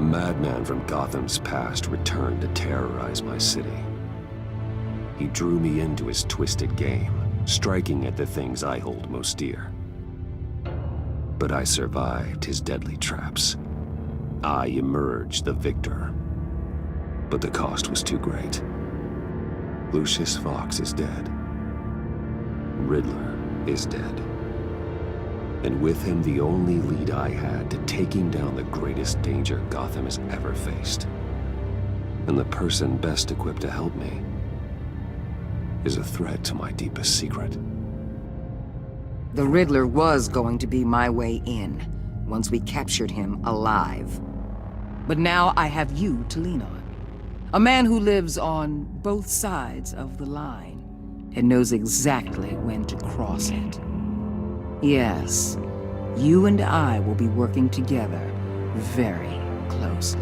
madman from Gotham's past returned to terrorize my city. He drew me into his twisted game, striking at the things I hold most dear. But I survived his deadly traps. I emerged the victor. But the cost was too great. Lucius Fox is dead. Riddler is dead. And with him, the only lead I had to taking down the greatest danger Gotham has ever faced. And the person best equipped to help me is a threat to my deepest secret. The Riddler was going to be my way in, once we captured him alive. But now I have you to lean on. A man who lives on both sides of the line, and knows exactly when to cross it. Yes, you and I will be working together very closely.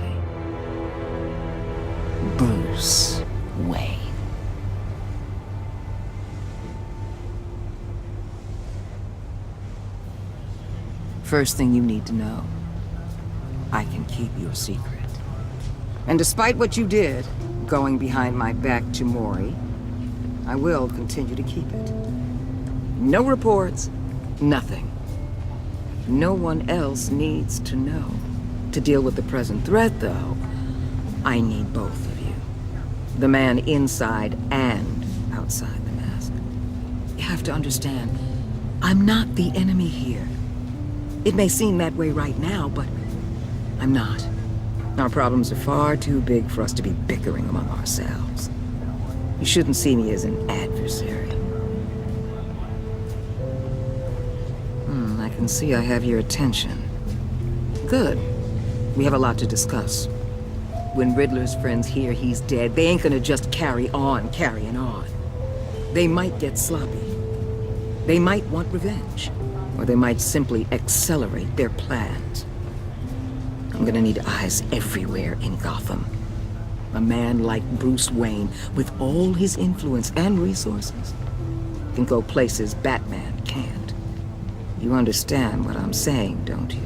Bruce Wayne. First thing you need to know, I can keep your secret. And despite what you did, going behind my back to Mori, I will continue to keep it. No reports, nothing. No one else needs to know. To deal with the present threat, though, I need both of you. The man inside and outside the mask. You have to understand, I'm not the enemy here. It may seem that way right now, but I'm not. Our problems are far too big for us to be bickering among ourselves. You shouldn't see me as an adversary. I can see I have your attention. Good. We have a lot to discuss. When Riddler's friends hear he's dead, they ain't gonna just carry on carrying on. They might get sloppy. They might want revenge. Or they might simply accelerate their plans. I'm gonna need eyes everywhere in Gotham. A man like Bruce Wayne, with all his influence and resources, can go places Batman can't. You understand what I'm saying, don't you?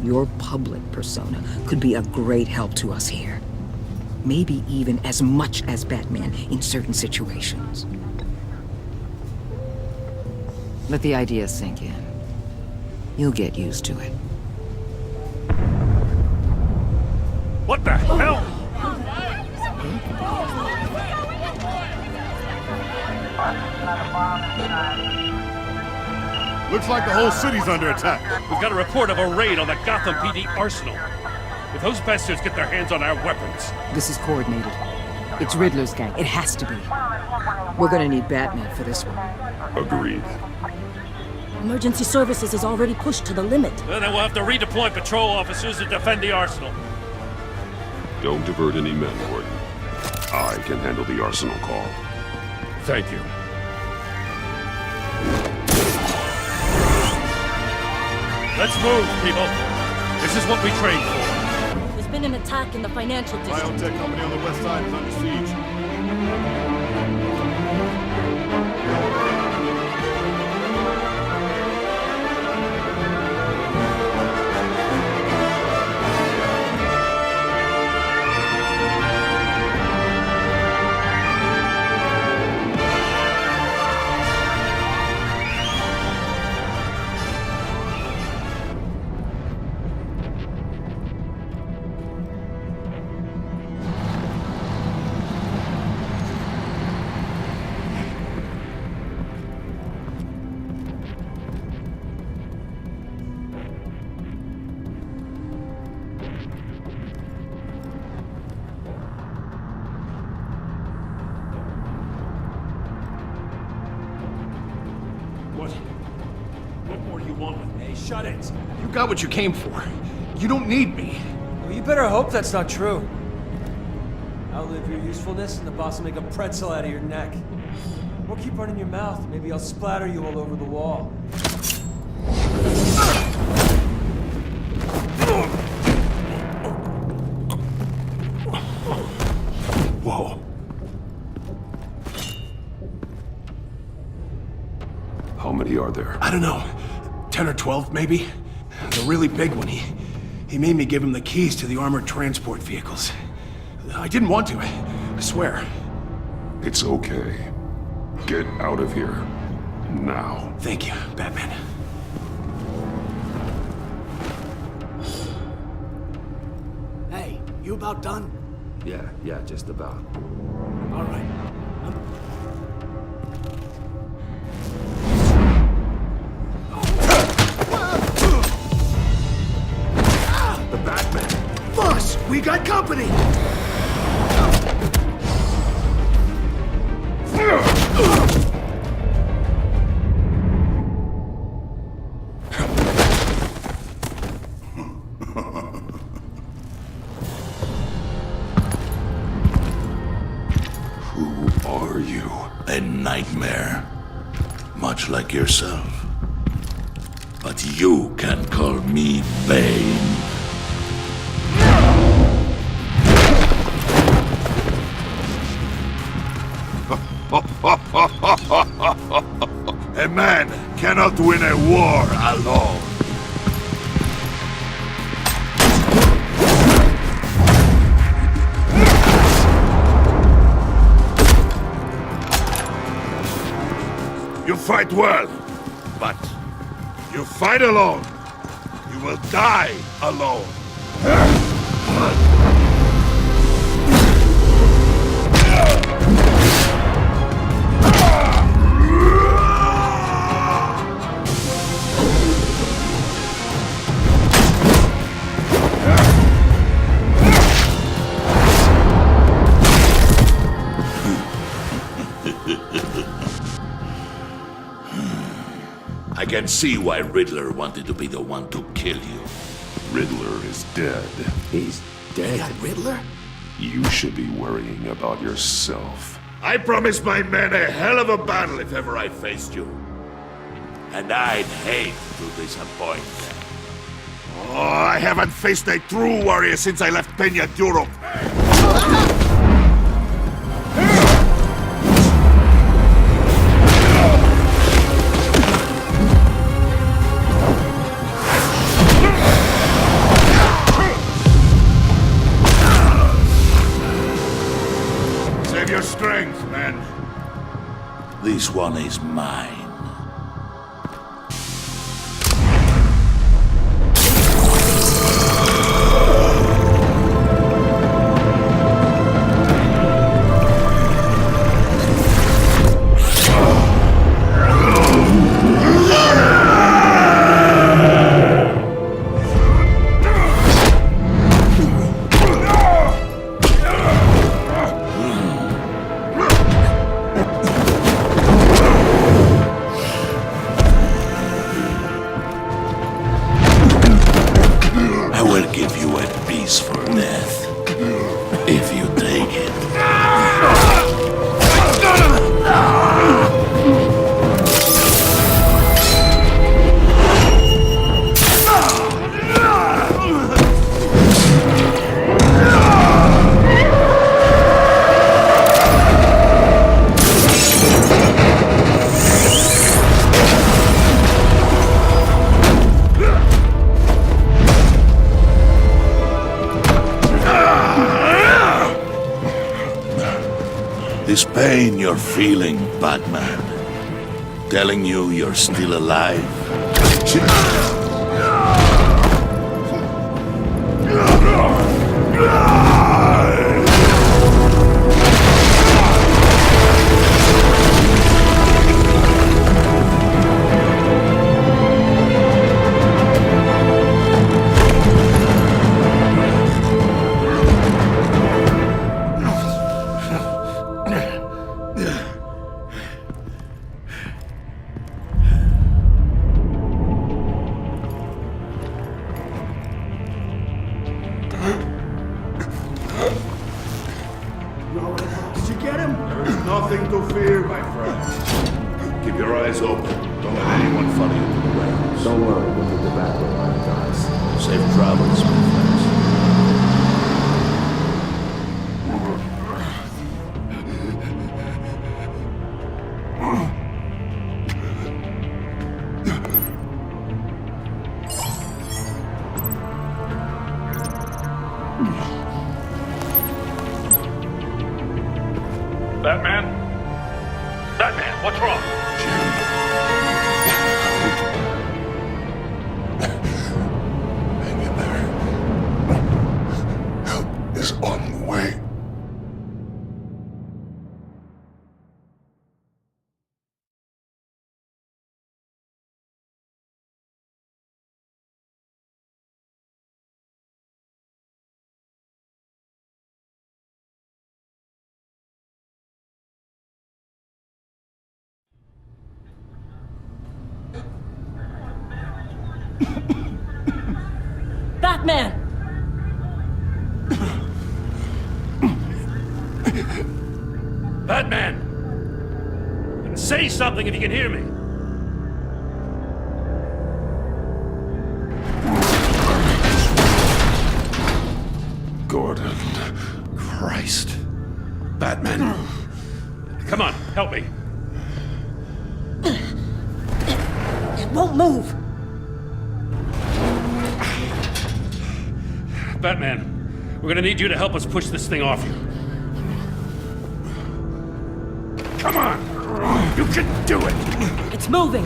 Your public persona could be a great help to us here. Maybe even as much as Batman in certain situations. Let the idea sink in. You'll get used to it. What the hell? Looks like the whole city's under attack. We've got a report of a raid on the Gotham PD arsenal. If those bastards get their hands on our weapons... This is coordinated. It's Riddler's gang. It has to be. We're gonna need Batman for this one. Agreed. Emergency services is already pushed to the limit. Then we'll have to redeploy patrol officers to defend the arsenal. Don't divert any men, Gordon. I can handle the arsenal call. Thank you. Let's move, people. This is what we trained for. There's been an attack in the financial district. Biotech company on the west side is under siege. What more do you want with me? Hey, shut it. You got what you came for. You don't need me. Well, you better hope that's not true. Outlive your usefulness and the boss will make a pretzel out of your neck. Or keep running your mouth. Maybe I'll splatter you all over the wall. Whoa. How many are there? I don't know. 10 or 12, maybe? The really big one, he He made me give him the keys to the armored transport vehicles. I didn't want to, I swear. It's okay. Get out of here. Now. Thank you, Batman. Hey, you about done? Yeah, just about. All right. The Batman! Boss, we got company! Who are you? A nightmare. Much like yourself. But you can call me Bane. A man cannot win a war alone. You fight well, but you fight alone. You will die alone. I can see why Riddler wanted to be the one to kill you. Riddler is dead. He's dead. That Riddler? You should be worrying about yourself. I promised my men a hell of a battle if ever I faced you. And I'd hate to disappoint them. Oh, I haven't faced a true warrior since I left Peña Duro. Save your strength, man. This one is mine. I will give you a peaceful death, if you take it. This pain you're feeling, Batman, telling you you're still alive? Did you get him? There's nothing to fear, my friend. Keep your eyes open. Don't let anyone follow you to the warehouse. Don't worry, we'll get the Batman by the guys. Safe travels, my friends. Batman? Batman, what's wrong? Hang in there. Help is on the way. Batman! Batman! Say something if you can hear me. Gordon. Christ. Batman. Come on, help me. It won't move! Batman, we're gonna need you to help us push this thing off you. Come on! You can do it! It's moving!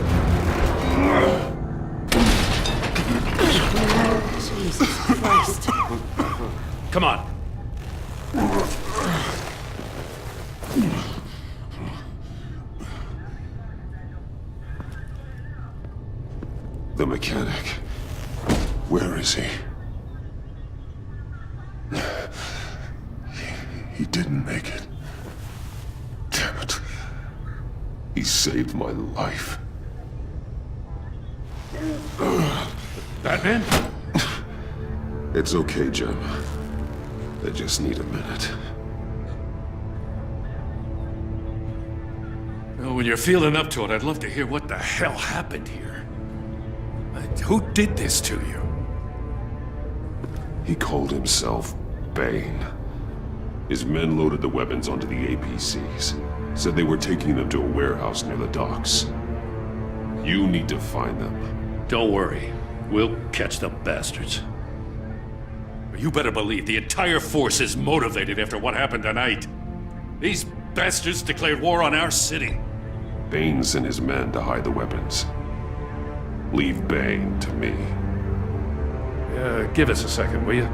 Jesus Christ. Come on. The mechanic. Where is he? He didn't make it. Damn it. He saved my life. Batman? It's okay, Jim. I just need a minute. Well, when you're feeling up to it, I'd love to hear what the hell happened here. Who did this to you? He called himself Bane. His men loaded the weapons onto the APCs. Said they were taking them to a warehouse near the docks. You need to find them. Don't worry. We'll catch the bastards. You better believe the entire force is motivated after what happened tonight. These bastards declared war on our city. Bane sent his men to hide the weapons. Leave Bane to me. Give us a second, will you?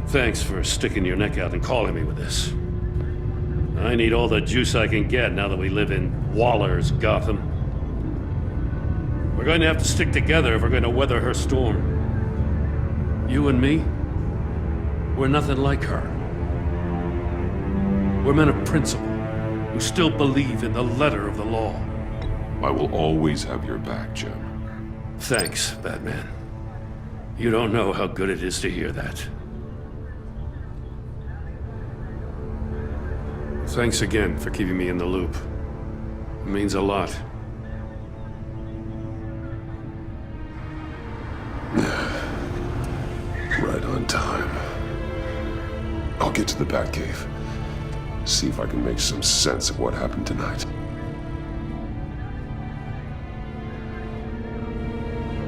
Thanks for sticking your neck out and calling me with this. I need all the juice I can get now that we live in Waller's Gotham. We're going to have to stick together if we're going to weather her storm. You and me, we're nothing like her. We're men of principle, who still believe in the letter of the law. I will always have your back, Jim. Thanks, Batman. You don't know how good it is to hear that. Thanks again for keeping me in the loop. It means a lot. Right on time. I'll get to the Batcave. See if I can make some sense of what happened tonight.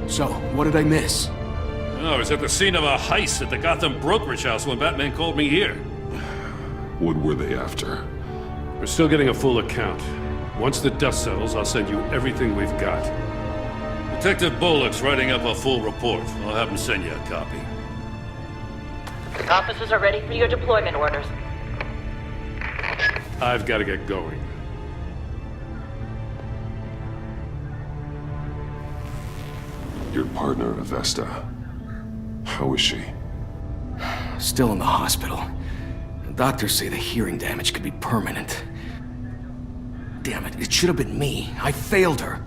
So, what did I miss? Oh, I was at the scene of a heist at the Gotham brokerage house when Batman called me here. What were they after? We're still getting a full account. Once the dust settles, I'll send you everything we've got. Detective Bullock's writing up a full report. I'll have him send you a copy. Officers are ready for your deployment orders. I've got to get going. Your partner, Avesta. How is she? Still in the hospital. The doctors say the hearing damage could be permanent. Damn it, it should have been me. I failed her.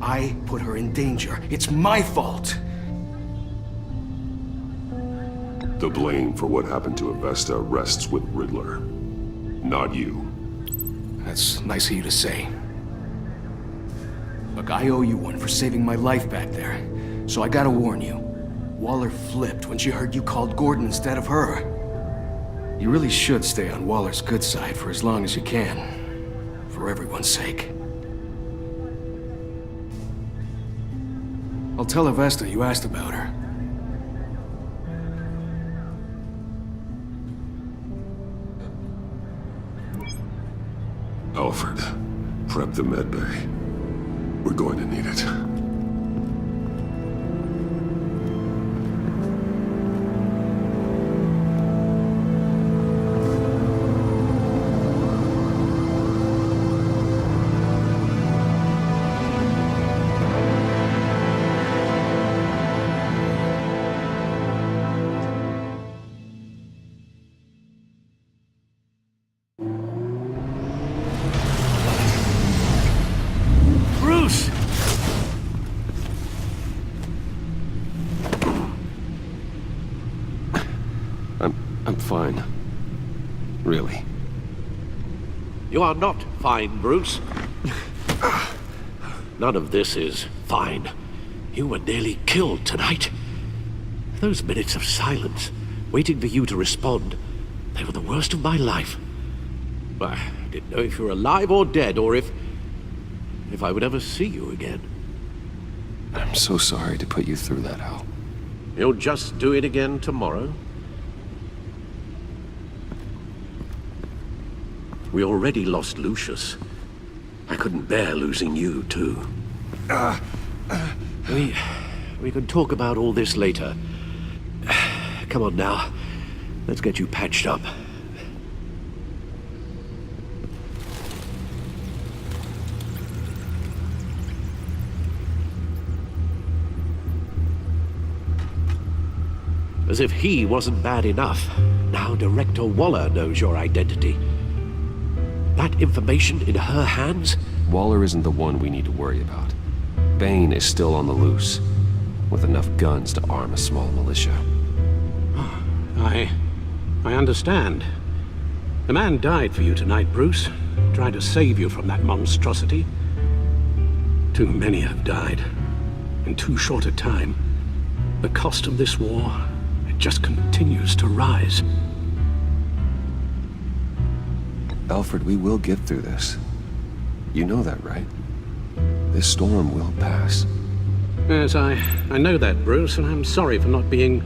I put her in danger. It's my fault. The blame for what happened to Avesta rests with Riddler, not you. That's nice of you to say. Look, I owe you one for saving my life back there. So I gotta warn you. Waller flipped when she heard you called Gordon instead of her. You really should stay on Waller's good side for as long as you can. For everyone's sake. I'll tell Avesta you asked about her. Alfred, prep the medbay. We're going to need it. Bruce! I'm fine. Really. You are not fine, Bruce. None of this is fine. You were nearly killed tonight. Those minutes of silence, waiting for you to respond, they were the worst of my life. I didn't know if you were alive or dead, or if I would ever see you again. I'm so sorry to put you through that, Al. You'll just do it again tomorrow? We already lost Lucius. I couldn't bear losing you, too. We can talk about all this later. Come on now. Let's get you patched up. As if he wasn't bad enough, now Director Waller knows your identity. That information in her hands? Waller isn't the one we need to worry about. Bane is still on the loose, with enough guns to arm a small militia. I understand. The man died for you tonight, Bruce. Tried to save you from that monstrosity. Too many have died. In too short a time. The cost of this war, it just continues to rise. Alfred, we will get through this. You know that, right? This storm will pass. Yes, I know that, Bruce, and I'm sorry for not being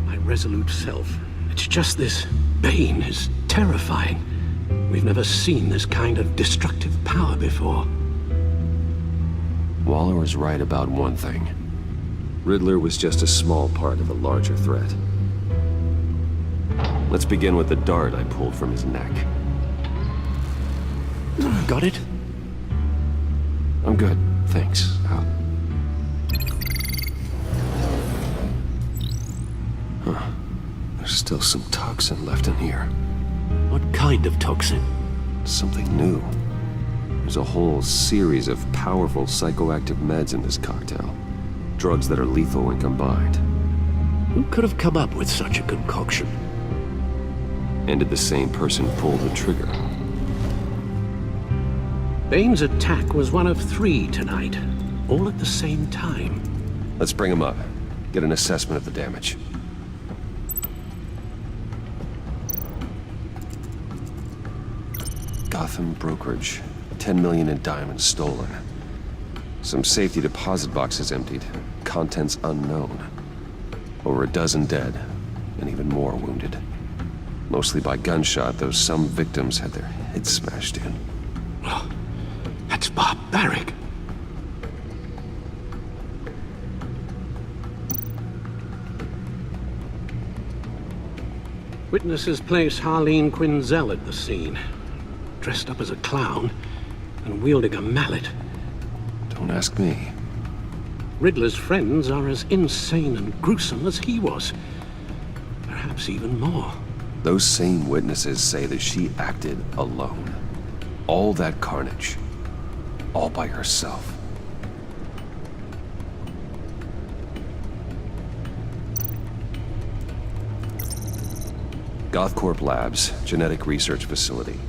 my resolute self. It's just this Bane is terrifying. We've never seen this kind of destructive power before. Waller was right about one thing. Riddler was just a small part of a larger threat. Let's begin with the dart I pulled from his neck. Got it? I'm good, thanks, Al. Huh. There's still some toxin left in here. What kind of toxin? Something new. There's a whole series of powerful psychoactive meds in this cocktail. Drugs that are lethal when combined. Who could have come up with such a concoction? And did the same person pull the trigger? Bane's attack was one of 3 tonight, all at the same time. Let's bring him up. Get an assessment of the damage. Gotham brokerage. 10 million in diamonds stolen. Some safety deposit boxes emptied. Contents unknown. Over a dozen dead, and even more wounded. Mostly by gunshot, though some victims had their heads smashed in. Oh, that's barbaric. Witnesses place Harleen Quinzel at the scene, dressed up as a clown and wielding a mallet. Don't ask me. Riddler's friends are as insane and gruesome as he was. Perhaps even more. Those same witnesses say that she acted alone. All that carnage. All by herself. Gothcorp Labs, genetic research facility.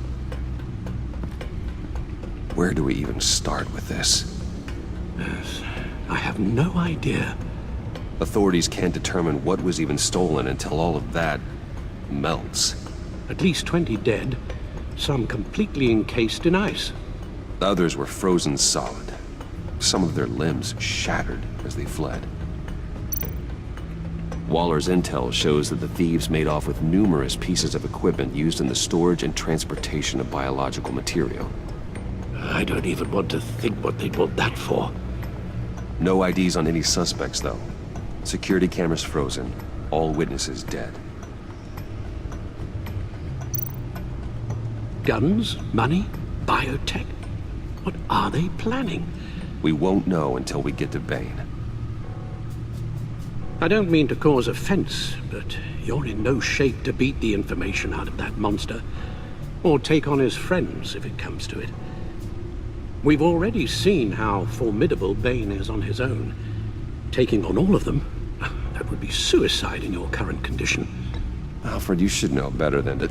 Where do we even start with this? Yes, I have no idea. Authorities can't determine what was even stolen until all of that melts. At least 20 dead, some completely encased in ice. Others were frozen solid. some of their limbs shattered as they fled. Waller's intel shows that the thieves made off with numerous pieces of equipment used in the storage and transportation of biological material. I don't even want to think what they'd want that for. No IDs on any suspects, though. Security cameras frozen. All witnesses dead. Guns? Money? Biotech? What are they planning? We won't know until we get to Bane. I don't mean to cause offense, but you're in no shape to beat the information out of that monster, or take on his friends if it comes to it. We've already seen how formidable Bane is on his own. Taking on all of them, that would be suicide in your current condition. Alfred, you should know better than to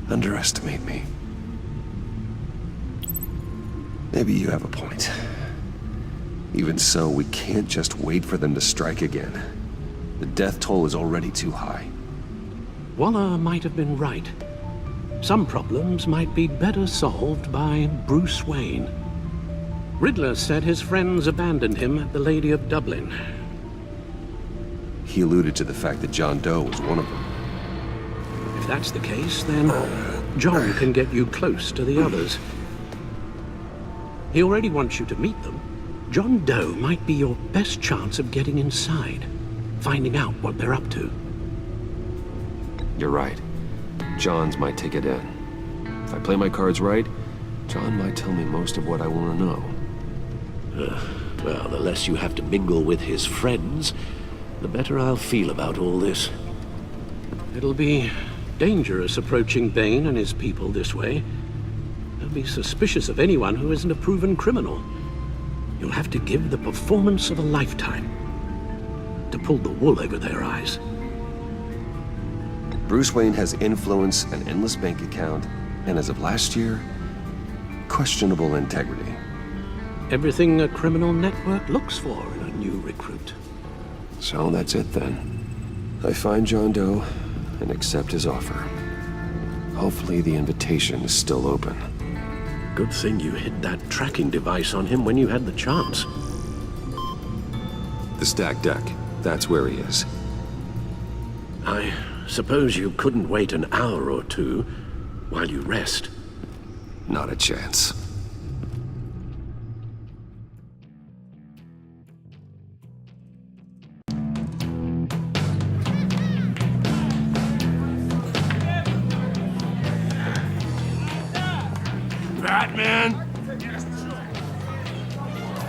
underestimate me. Maybe you have a point. Even so, we can't just wait for them to strike again. The death toll is already too high. Waller might have been right. Some problems might be better solved by Bruce Wayne. Riddler said his friends abandoned him at the Lady of Dublin. He alluded to the fact that John Doe was one of them. If that's the case, then John can get you close to the others. He already wants you to meet them. John Doe might be your best chance of getting inside, finding out what they're up to. You're right. John's my ticket in. If I play my cards right, John might tell me most of what I want to know. Well, the less you have to mingle with his friends, the better I'll feel about all this. It'll be dangerous approaching Bane and his people this way. They'll be suspicious of anyone who isn't a proven criminal. You'll have to give the performance of a lifetime to pull the wool over their eyes. Bruce Wayne has influence, an endless bank account, and as of last year, questionable integrity. Everything a criminal network looks for in a new recruit. So that's it then. I find John Doe and accept his offer. Hopefully the invitation is still open. Good thing you hid that tracking device on him when you had the chance. The stacked deck, that's where he is. I suppose you couldn't wait an hour or two while you rest. Not a chance. Batman?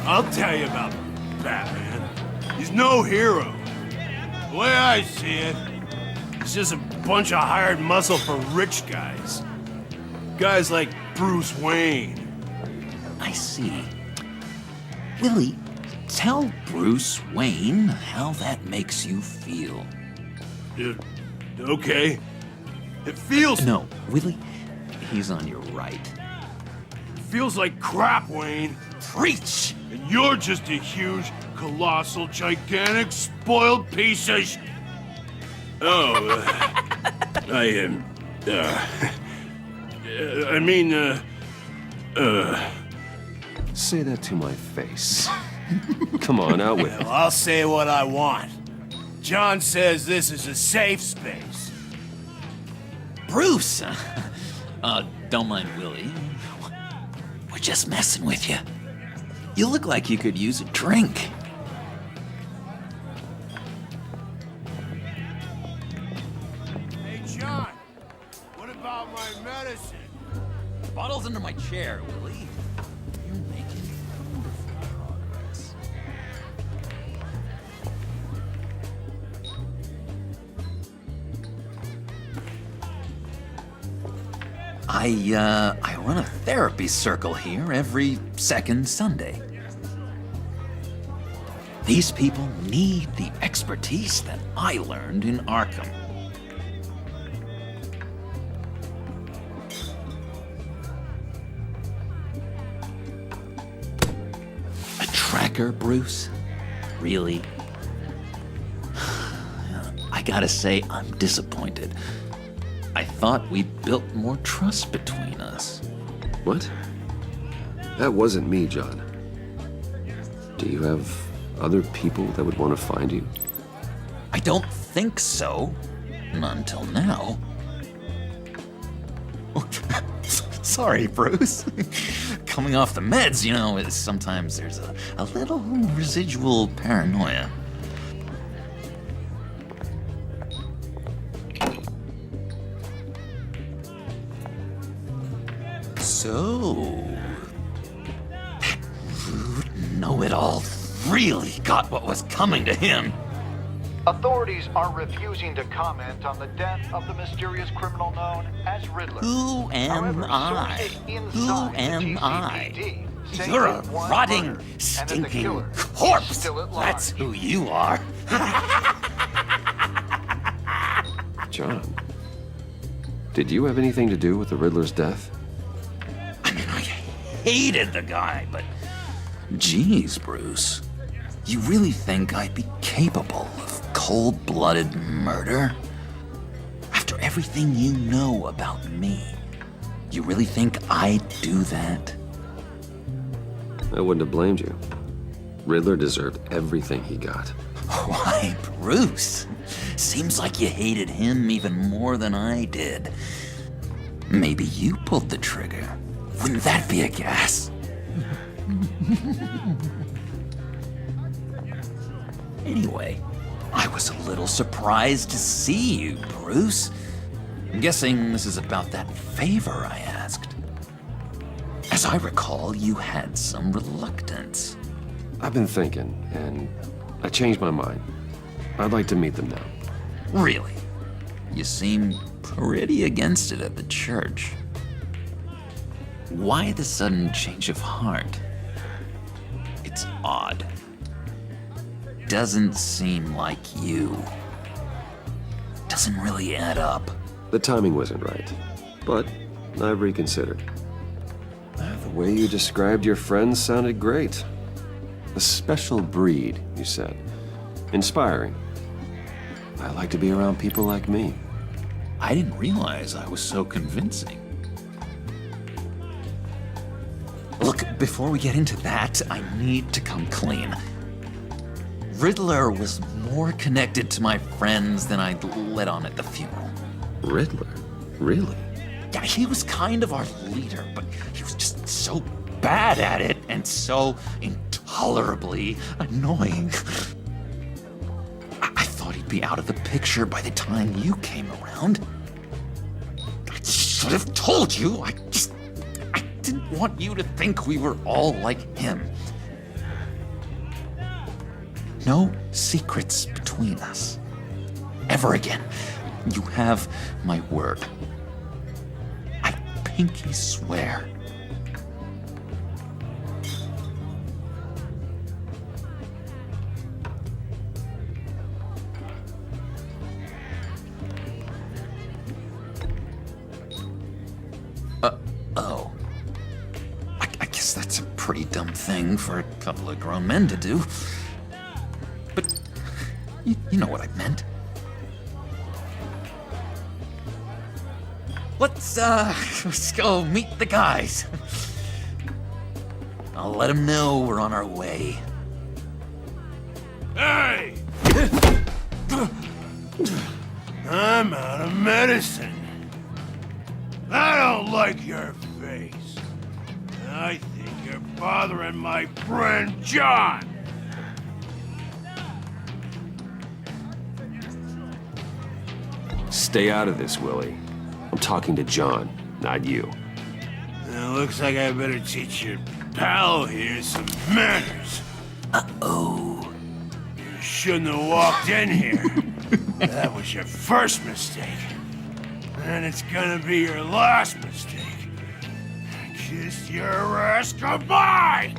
I'll tell you about Batman. He's no hero. The way I see it, he's just a bunch of hired muscle for rich guys. Guys like Bruce Wayne. I see. Willie, tell Bruce Wayne how that makes you feel. Okay. It feels... No, Willie, he's on your right. Feels like crap, Wayne. Preach! And you're just a huge, colossal, gigantic, spoiled piece of Say that to my face. Come on, out with it. Well, I'll say what I want. John says this is a safe space. Bruce! Don't mind Willie. We're just messing with you. You look like you could use a drink. Hey, John. What about my medicine? Bottle's under my chair, Willie. You're making wonderful progress. I run a therapy circle here every second Sunday. These people need the expertise that I learned in Arkham. A tracker, Bruce? Really? I gotta say, I'm disappointed. I thought we built more trust between us. What? That wasn't me, John. Do you have other people that would want to find you? I don't think so. Not until now. Sorry, Bruce. Coming off the meds, you know, sometimes there's a little residual paranoia. So, that rude know-it-all really got what was coming to him. Authorities are refusing to comment on the death of the mysterious criminal known as Riddler. Who am However, I? sources Who inside the am I? GCPD say You're a that one rotting, murder, and that the stinking killer is corpse. still at large. That's who you are. John, did you have anything to do with the Riddler's death? I mean, I hated the guy, but geez, Bruce. You really think I'd be capable of cold-blooded murder? After everything you know about me, you really think I'd do that? I wouldn't have blamed you. Riddler deserved everything he got. Why, Bruce? Seems like you hated him even more than I did. Maybe you pulled the trigger. Wouldn't that be a gas? Anyway, I was a little surprised to see you, Bruce. I'm guessing this is about that favor I asked. As I recall, you had some reluctance. I've been thinking, and I changed my mind. I'd like to meet them now. Really? You seem pretty against it at the church. Why the sudden change of heart? It's odd. Doesn't seem like you. Doesn't really add up. The timing wasn't right, but I've reconsidered. The way you described your friends sounded great. A special breed, you said. Inspiring. I like to be around people like me. I didn't realize I was so convincing. Look, before we get into that, I need to come clean. Riddler was more connected to my friends than I'd let on at the funeral. Riddler? Really? Yeah, he was kind of our leader, but he was just so bad at it and so intolerably annoying. I thought he'd be out of the picture by the time you came around. I should have told you. I didn't want you to think we were all like him. No secrets between us. Ever again. You have my word. I pinky swear. Oh. I guess that's a pretty dumb thing for a couple of grown men to do. But you know what I meant. Let's go meet the guys. I'll let them know we're on our way. Hey! I'm out of medicine. I don't like your face. I think you're bothering my friend John. Stay out of this, Willie. I'm talking to John, not you. It looks like I better teach your pal here some manners. Uh-oh. You shouldn't have walked in here. That was your first mistake. And it's gonna be your last mistake. Kiss your ass goodbye!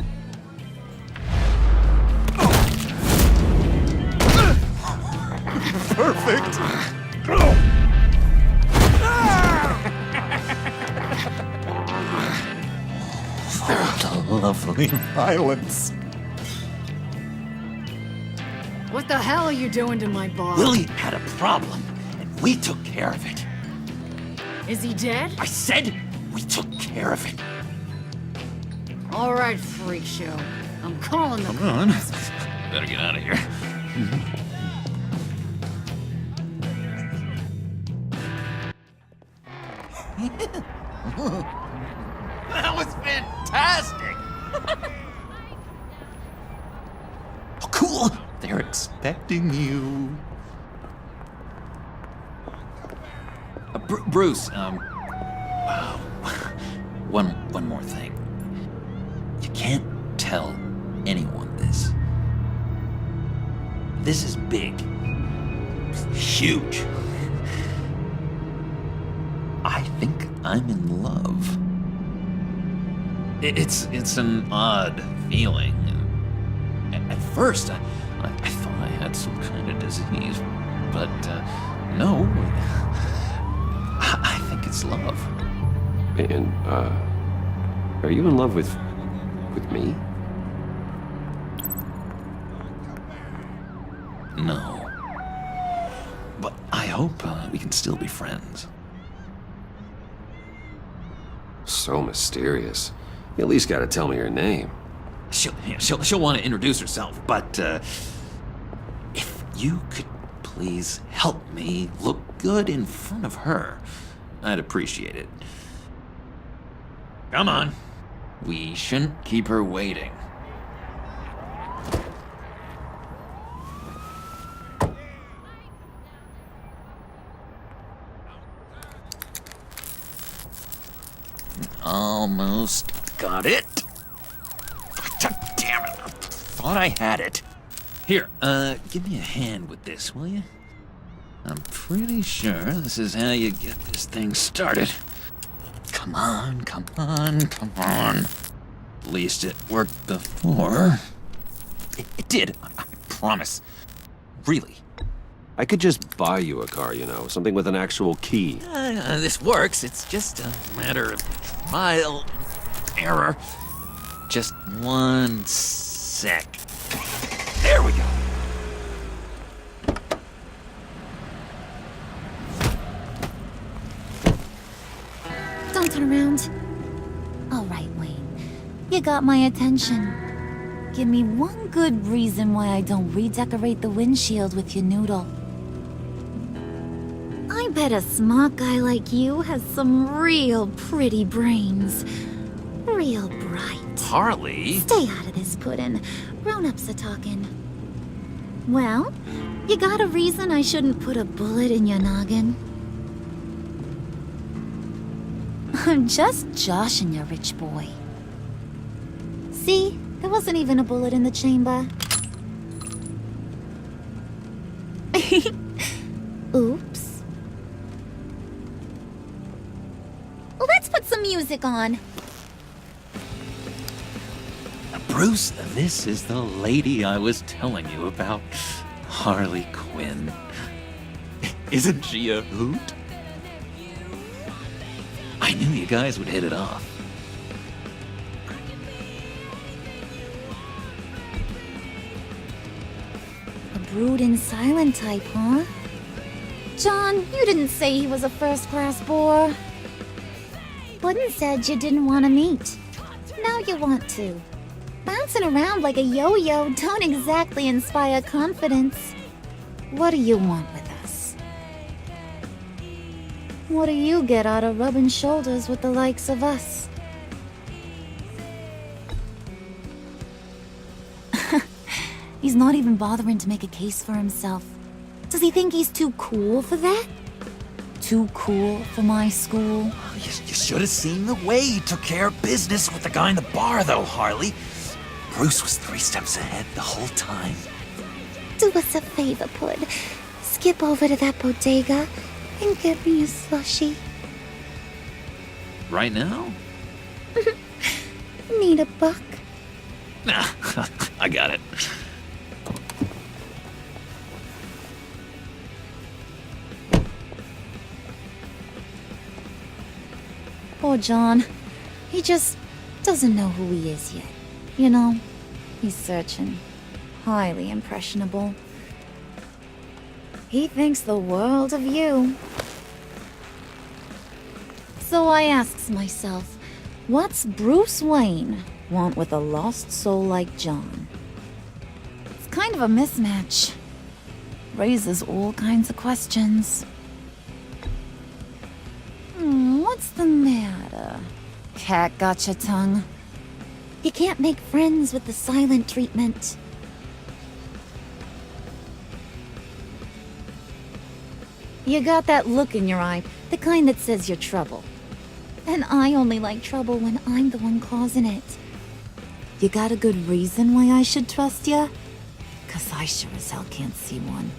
Perfect. What a lovely violence. What the hell are you doing to my bar? Willie had a problem, and we took care of it. Is he dead? I said we took care of it. All right, freak show. I'm calling the... Come on. Better get out of here. That was fantastic! Oh, cool! They're expecting you. Bruce, wow. One more thing. You can't tell anyone this. This is big. Huge. I think I'm in love. It's an odd feeling. At first, I thought I had some kind of disease, but no. I think it's love. And, are you in love with me? No. But I hope we can still be friends. So mysterious. You at least gotta tell me her name. She'll want to introduce herself, but if you could please help me look good in front of her, I'd appreciate it. Come on. We shouldn't keep her waiting. Almost got it. God damn it. I thought I had it. Here, give me a hand with this, will you? I'm pretty sure this is how you get this thing started. Come on, come on, come on. At least it worked before. It did, I promise. Really. I could just buy you a car, you know, something with an actual key. This works. It's just a matter of trial and error. Just one sec. There we go. Don't turn around. All right, Wayne. You got my attention. Give me one good reason why I don't redecorate the windshield with your noodle. I bet a smart guy like you has some real pretty brains. Real bright. Harley? Stay out of this, Puddin'. Grown-ups are talking. Well, you got a reason I shouldn't put a bullet in your noggin? I'm just joshing you, rich boy. See? There wasn't even a bullet in the chamber. Oops. Let's put some music on. Bruce, this is the lady I was telling you about. Harley Quinn. Isn't she a hoot? I knew you guys would hit it off. A brooding silent type, huh? John, you didn't say he was a first-class bore. Puddin' said you didn't want to meet. Now you want to. Bouncing around like a yo-yo don't exactly inspire confidence. What do you want with us? What do you get out of rubbing shoulders with the likes of us? He's not even bothering to make a case for himself. Does he think he's too cool for that? Too cool for my school? You should have seen the way he took care of business with the guy in the bar, though, Harley. Bruce was 3 steps ahead the whole time. Do us a favor, Pud. Skip over to that bodega and get me a slushie. Right now? Need a buck? Nah, I got it. Poor John. He just doesn't know who he is yet. You know, he's searching. Highly impressionable. He thinks the world of you. So I asks myself, what's Bruce Wayne want with a lost soul like John. It's kind of a mismatch. Raises all kinds of questions. What's the matter? Cat got your tongue? You can't make friends with the silent treatment. You got that look in your eye, the kind that says you're trouble. And I only like trouble when I'm the one causing it. You got a good reason why I should trust you? 'Cause I sure as hell can't see one.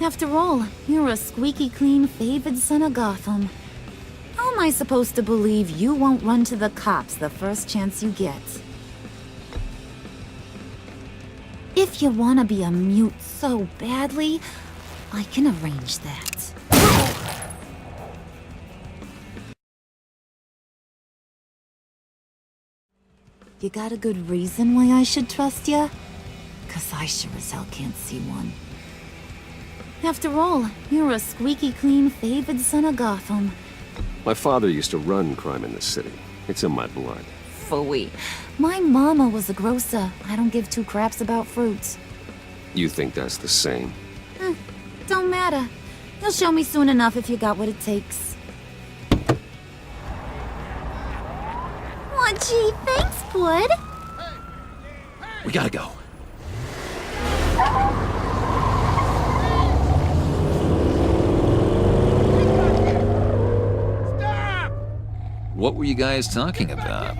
After all, you're a squeaky clean favored son of Gotham. How am I supposed to believe you won't run to the cops the first chance you get? If you want to be a mute so badly, I can arrange that. You got a good reason why I should trust you? 'Cause I sure as hell can't see one. After all, you're a squeaky clean favored son of Gotham. My father used to run crime in the city. It's in my blood. Phooey. My mama was a grocer. I don't give two craps about fruits. You think that's the same? Don't matter. You'll show me soon enough if you got what it takes. Aw, gee, thanks, bud. We gotta go. What were you guys talking about?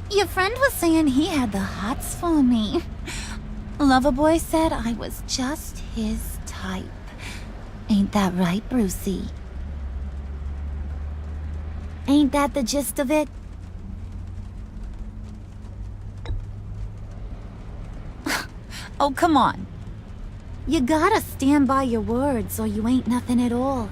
Your friend was saying he had the hots for me. Loverboy said I was just his type. Ain't that right, Brucey? Ain't that the gist of it? Oh, come on. You gotta stand by your words or you ain't nothing at all.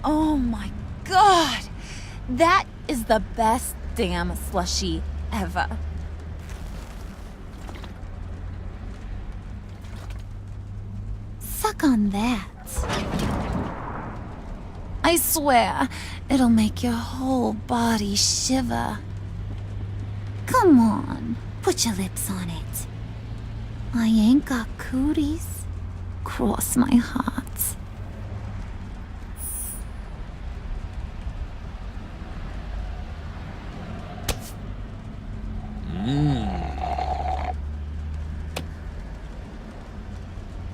Oh my god! That is the best damn slushie ever. Suck on that. I swear, it'll make your whole body shiver. Come on, put your lips on it. I ain't got cooties. Cross my heart.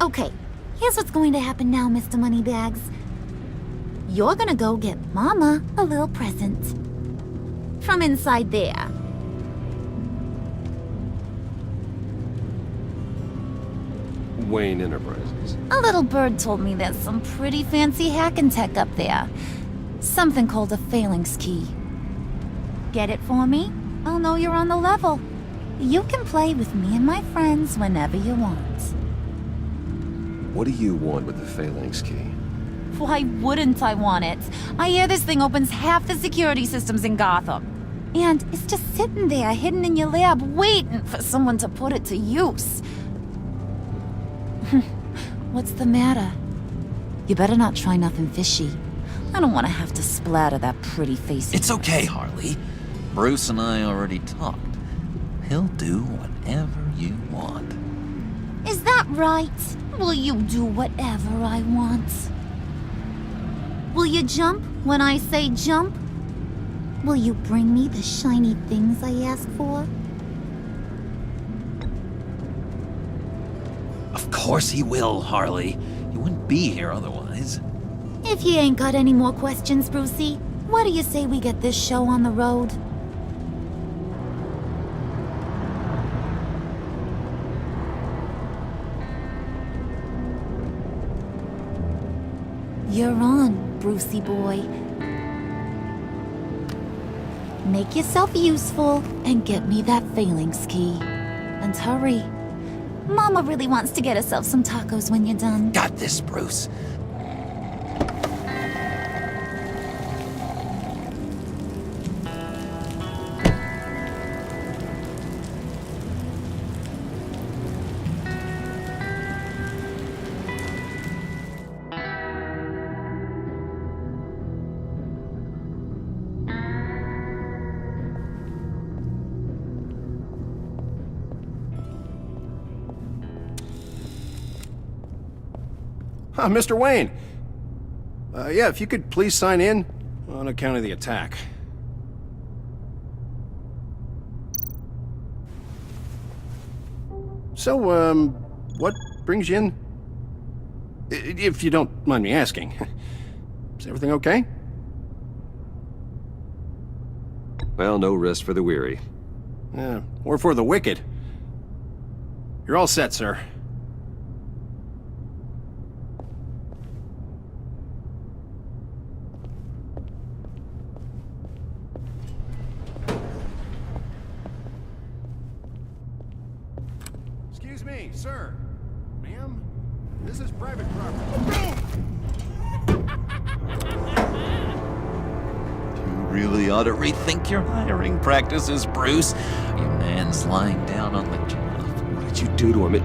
Okay, here's what's going to happen now, Mr. Moneybags. You're gonna go get Mama a little present. From inside there. Wayne Enterprises. A little bird told me there's some pretty fancy hacking tech up there. Something called a phalanx key. Get it for me? I'll know you're on the level. You can play with me and my friends whenever you want. What do you want with the phalanx key? Why wouldn't I want it? I hear this thing opens half the security systems in Gotham. And it's just sitting there, hidden in your lab, waiting for someone to put it to use. What's the matter? You better not try nothing fishy. I don't want to have to splatter that pretty face. It's okay, Harley. Bruce and I already talked. He'll do whatever you want. Is that right? Will you do whatever I want? Will you jump when I say jump? Will you bring me the shiny things I ask for? Of course he will, Harley. You wouldn't be here otherwise. If you ain't got any more questions, Brucey, what do you say we get this show on the road? You're on, Brucey boy. Make yourself useful and get me that phalanx key. And hurry. Mama really wants to get herself some tacos when you're done. Got this, Bruce. Mr. Wayne. Yeah, if you could please sign in on account of the attack. So, what brings you in? If you don't mind me asking. Is everything okay? Well, no rest for the weary. Yeah, or for the wicked. You're all set, sir. Excuse me, sir. Ma'am, this is private property. You really ought to rethink your hiring practices, Bruce. Your man's lying down on the job. What did you do to him?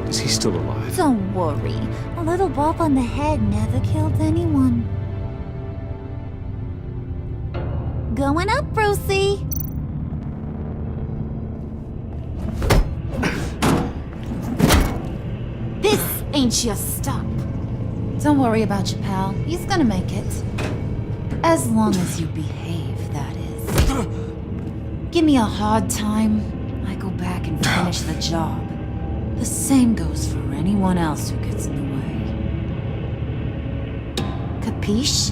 Is he still alive? Don't worry. A little bump on the head never killed anyone. Going up, Brucey. This ain't your stop. Don't worry about your pal. He's gonna make it. As long as you behave, that is. Give me a hard time, I go back and finish the job. The same goes for anyone else who gets in the way. Capiche?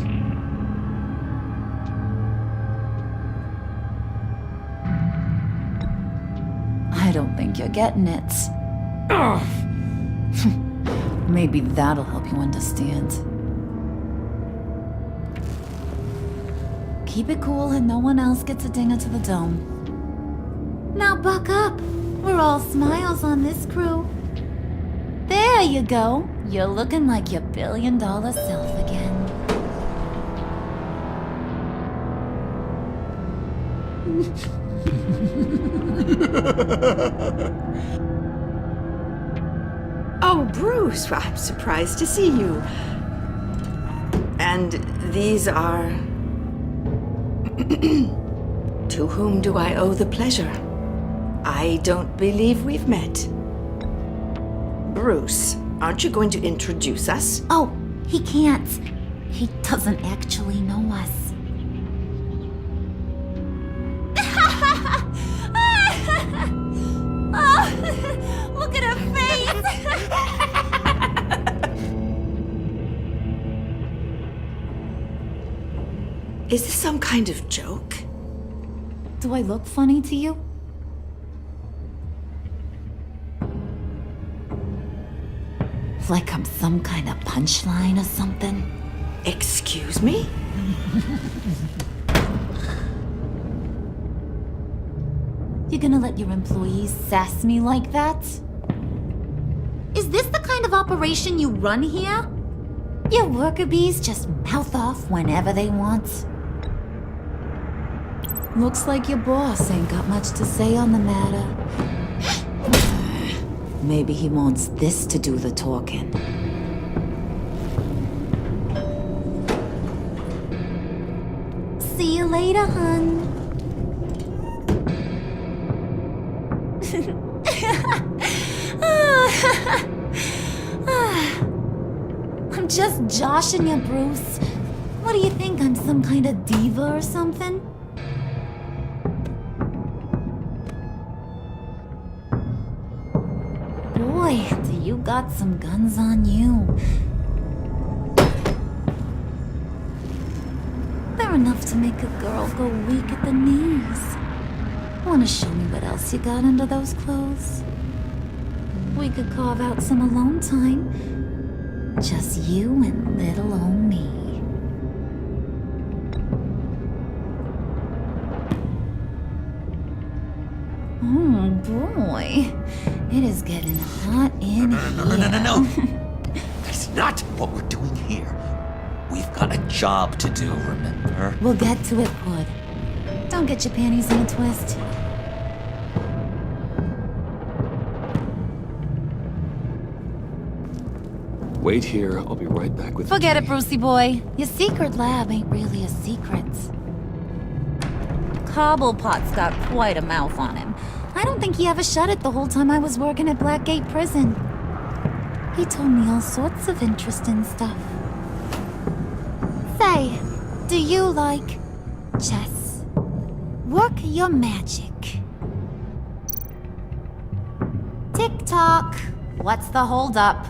I don't think you're getting it. Maybe that'll help you understand. Keep it cool and no one else gets a dinger to the dome. Now buck up. We're all smiles on this crew. There you go. You're looking like your billion-dollar self again. Oh, Bruce, well, I'm surprised to see you. And these are... To whom do I owe the pleasure? I don't believe we've met. Bruce, aren't you going to introduce us? Oh, he can't. He doesn't actually know us. Oh, look at her face! Is this some kind of joke? Do I look funny to you? Like I'm some kind of punchline or something? Excuse me? You gonna let your employees sass me like that? Is this the kind of operation you run here? Your worker bees just mouth off whenever they want. Looks like your boss ain't got much to say on the matter. Maybe he wants this to do the talking. See you later, hun. I'm just joshing you, Bruce. What do you think? I'm some kind of diva or something? Boy, do you got some guns on you. They're enough to make a girl go weak at the knees. Wanna show me what else you got under those clothes? We could carve out some alone time. Just you and little old me. Oh boy, it is getting hot in here. No. That's not what we're doing here. We've got a job to do, remember? We'll get to it, bud. Don't get your panties in a twist. Wait here, I'll be right back with Forget it, Brucey boy. Your secret lab ain't really a secret. Cobblepot's got quite a mouth on him. I don't think he ever shut it the whole time I was working at Blackgate Prison. He told me all sorts of interesting stuff. Say, do you like chess? Work your magic. Tick-tock. What's the holdup?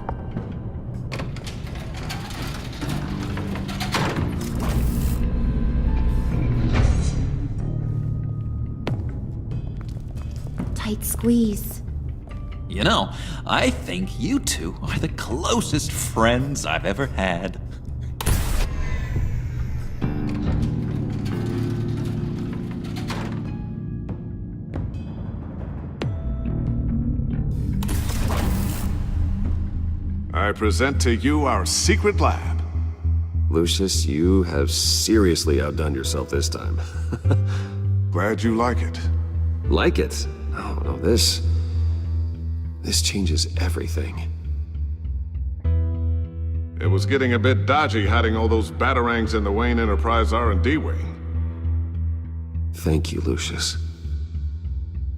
Tight squeeze. You know, I think you two are the closest friends I've ever had. I present to you our secret lab. Lucius, you have seriously outdone yourself this time. Glad you like it. Like it? Oh, no, this changes everything. It was getting a bit dodgy hiding all those batarangs in the Wayne Enterprise R&D wing. Thank you, Lucius.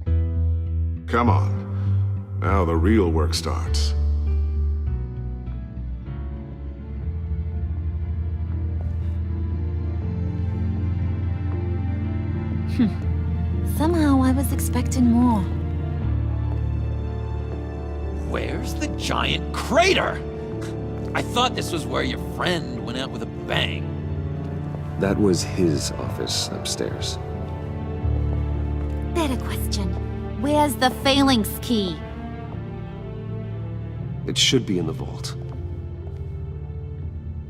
Come on. Now the real work starts. Somehow I was expecting more. Where's the giant crater? I thought this was where your friend went out with a bang. That was his office upstairs. Better question. Where's the phalanx key? It should be in the vault.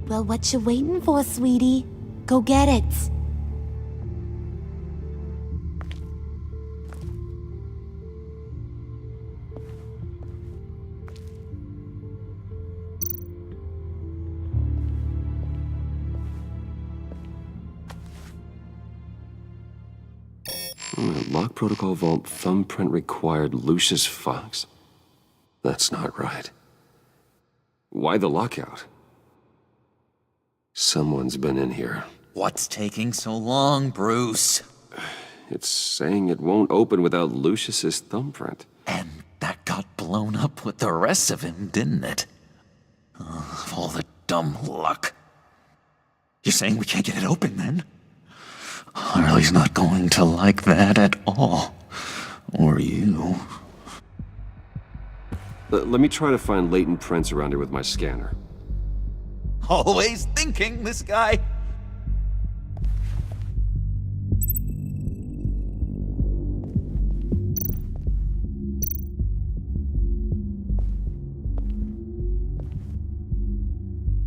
Well, what you waiting for, sweetie? Go get it. Lock protocol vault thumbprint required Lucius Fox. That's not right. Why the lockout? Someone's been in here. What's taking so long, Bruce? It's saying it won't open without Lucius's thumbprint. And that got blown up with the rest of him, didn't it? All the dumb luck. You're saying we can't get it open, then? Harley's not going to like that at all. Or you. Let me try to find latent prints around here with my scanner. Always thinking, this guy.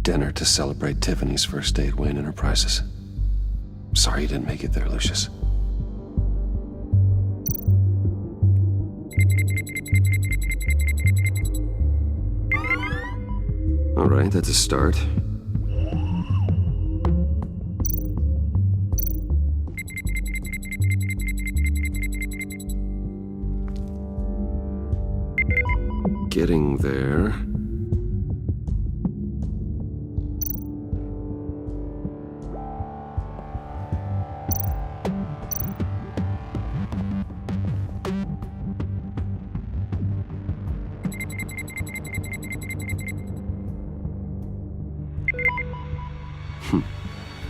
Dinner to celebrate Tiffany's first day at Wayne Enterprises. Sorry you didn't make it there, Lucius. All right, that's a start. Getting there.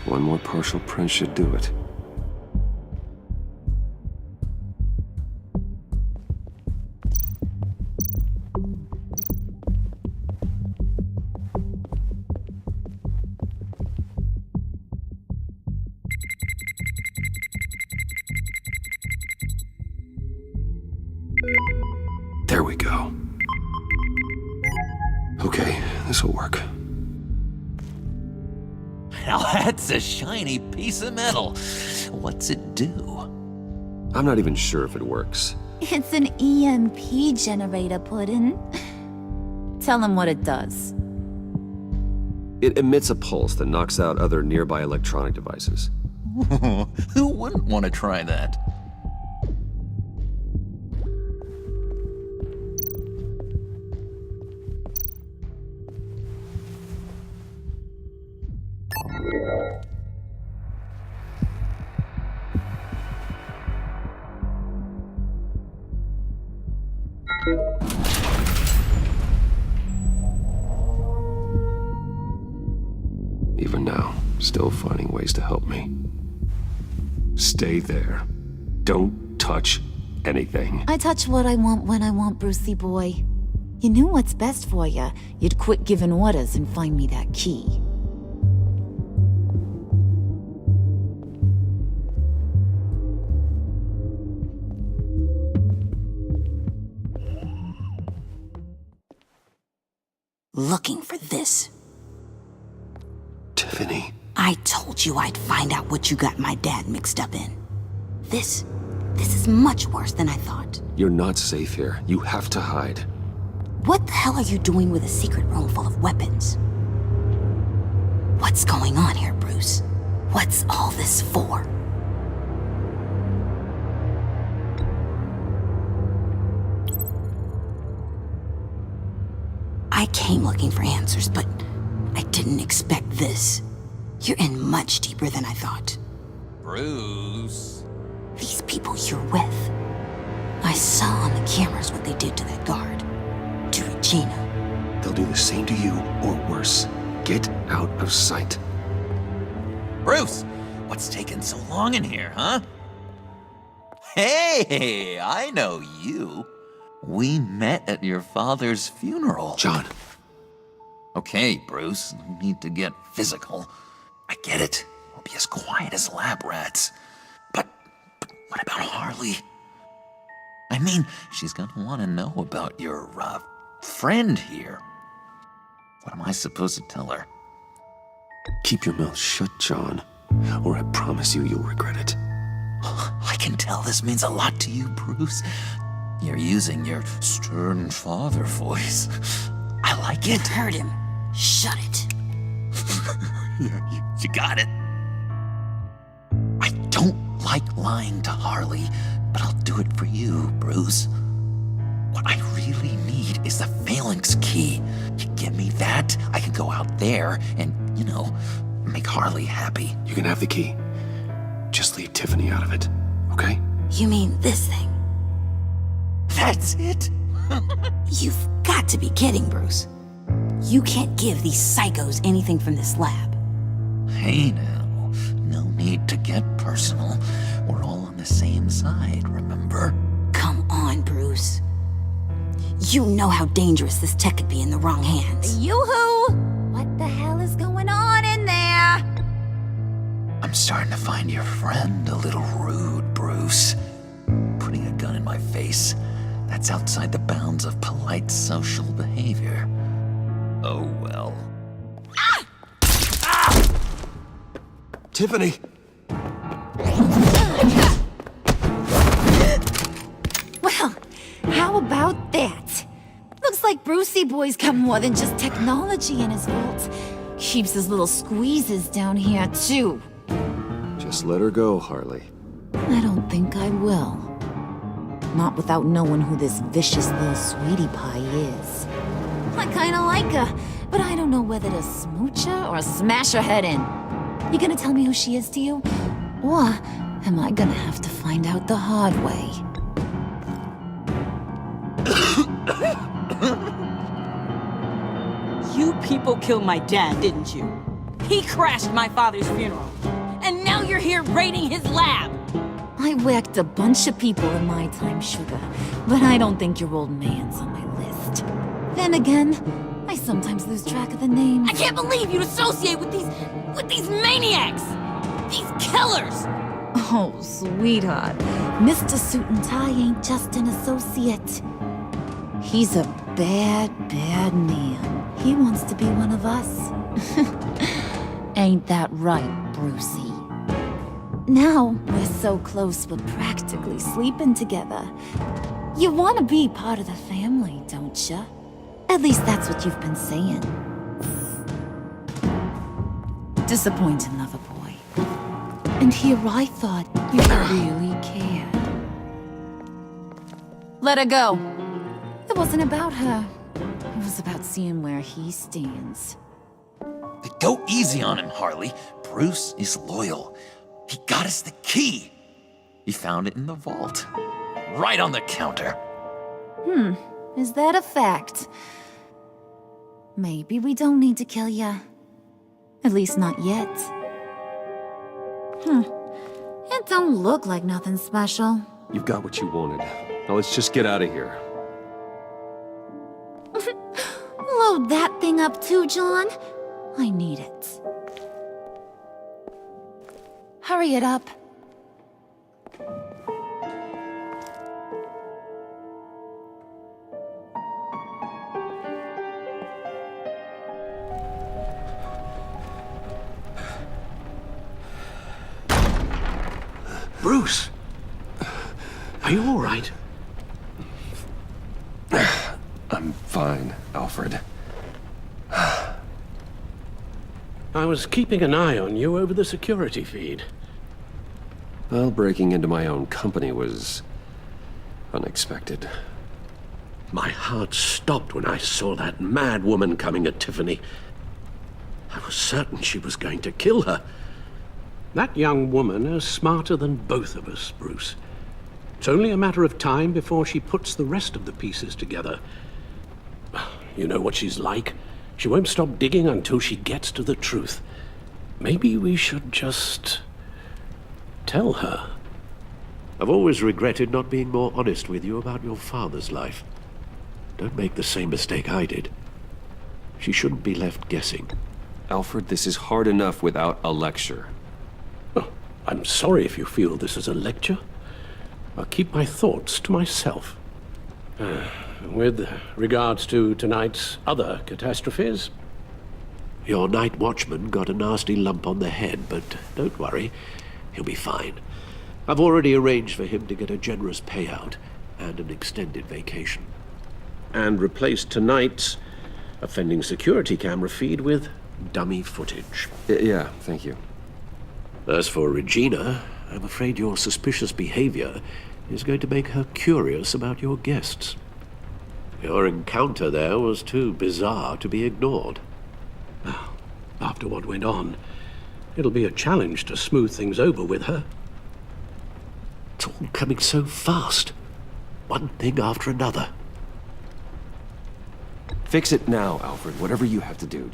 One more partial print should do it. There we go. Okay, this'll work. Now that's a shiny piece of metal. What's it do? I'm not even sure if it works. It's an EMP generator, Puddin'. Tell him what it does. It emits a pulse that knocks out other nearby electronic devices. Who wouldn't want to try that? Still finding ways to help me. Stay there. Don't touch anything. I touch what I want when I want, Brucey boy. You knew what's best for you. You'd quit giving orders and find me that key. Looking for this. Tiffany. I told you I'd find out what you got my dad mixed up in. This is much worse than I thought. You're not safe here. You have to hide. What the hell are you doing with a secret room full of weapons? What's going on here, Bruce? What's all this for? I came looking for answers, but I didn't expect this. You're in much deeper than I thought. Bruce. These people you're with. I saw on the cameras what they did to that guard. To Regina. They'll do the same to you, or worse. Get out of sight. Bruce, what's taking so long in here, huh? Hey, I know you. We met at your father's funeral. John. Okay, Bruce, no need to get physical. I get it. We'll be as quiet as lab rats. But what about Harley? I mean, she's gonna want to know about your, friend here. What am I supposed to tell her? Keep your mouth shut, John, or I promise you you'll regret it. I can tell this means a lot to you, Bruce. You're using your stern father voice. I like it. You heard him. Shut it. You got it. I don't like lying to Harley, but I'll do it for you, Bruce. What I really need is the phalanx key. You give me that, I can go out there and, make Harley happy. You can have the key. Just leave Tiffany out of it, okay? You mean this thing? That's it? You've got to be kidding, Bruce. You can't give these psychos anything from this lab. Hey now, no need to get personal. We're all on the same side, remember? Come on, Bruce. You know how dangerous this tech could be in the wrong hands. Yoo-hoo! What the hell is going on in there? I'm starting to find your friend a little rude, Bruce. Putting a gun in my face, that's outside the bounds of polite social behavior. Oh well. Ah! Ah! Tiffany! Well, how about that? Looks like Brucey boy's got more than just technology in his vault. Keeps his little squeezes down here, too. Just let her go, Harley. I don't think I will. Not without knowing who this vicious little sweetie pie is. I kinda like her, but I don't know whether to smooch her or smash her head in. You gonna tell me who she is to you? Or am I gonna have to find out the hard way? You people killed my dad, didn't you? He crashed my father's funeral. And now you're here raiding his lab! I whacked a bunch of people in my time, sugar, but I don't think your old man's on my list. Then again, I sometimes lose track of the names. I can't believe you'd associate with these maniacs! These killers! Oh, sweetheart, Mr. Suit and Tie ain't just an associate. He's a bad, bad man. He wants to be one of us. Ain't that right, Brucey? Now we're so close we're practically sleeping together. You want to be part of the family, don't you? At least that's what you've been saying. Disappointing, lover boy. And here I thought you really cared. Let her go. It wasn't about her. It was about seeing where he stands. Go easy on him, Harley. Bruce is loyal. He got us the key. He found it in the vault. Right on the counter. Is that a fact? Maybe we don't need to kill ya. At least not yet. It don't look like nothing special. You've got what you wanted. Now let's just get out of here. Load that thing up too, John. I need it. Hurry it up. Bruce! Are you all right? I'm fine, Alfred. I was keeping an eye on you over the security feed. Well, breaking into my own company was unexpected. My heart stopped when I saw that mad woman coming at Tiffany. I was certain she was going to kill her. That young woman is smarter than both of us, Bruce. It's only a matter of time before she puts the rest of the pieces together. You know what she's like. She won't stop digging until she gets to the truth. Maybe we should just tell her. I've always regretted not being more honest with you about your father's life. Don't make the same mistake I did. She shouldn't be left guessing. Alfred, this is hard enough without a lecture. Oh, I'm sorry if you feel this is a lecture. I'll keep my thoughts to myself. With regards to tonight's other catastrophes? Your night watchman got a nasty lump on the head, but don't worry. He'll be fine. I've already arranged for him to get a generous payout and an extended vacation. And replaced tonight's offending security camera feed with dummy footage. Yeah, thank you. As for Regina, I'm afraid your suspicious behavior is going to make her curious about your guests. Your encounter there was too bizarre to be ignored. Well, after what went on, it'll be a challenge to smooth things over with her. It's all coming so fast. One thing after another. Fix it now, Alfred. Whatever you have to do.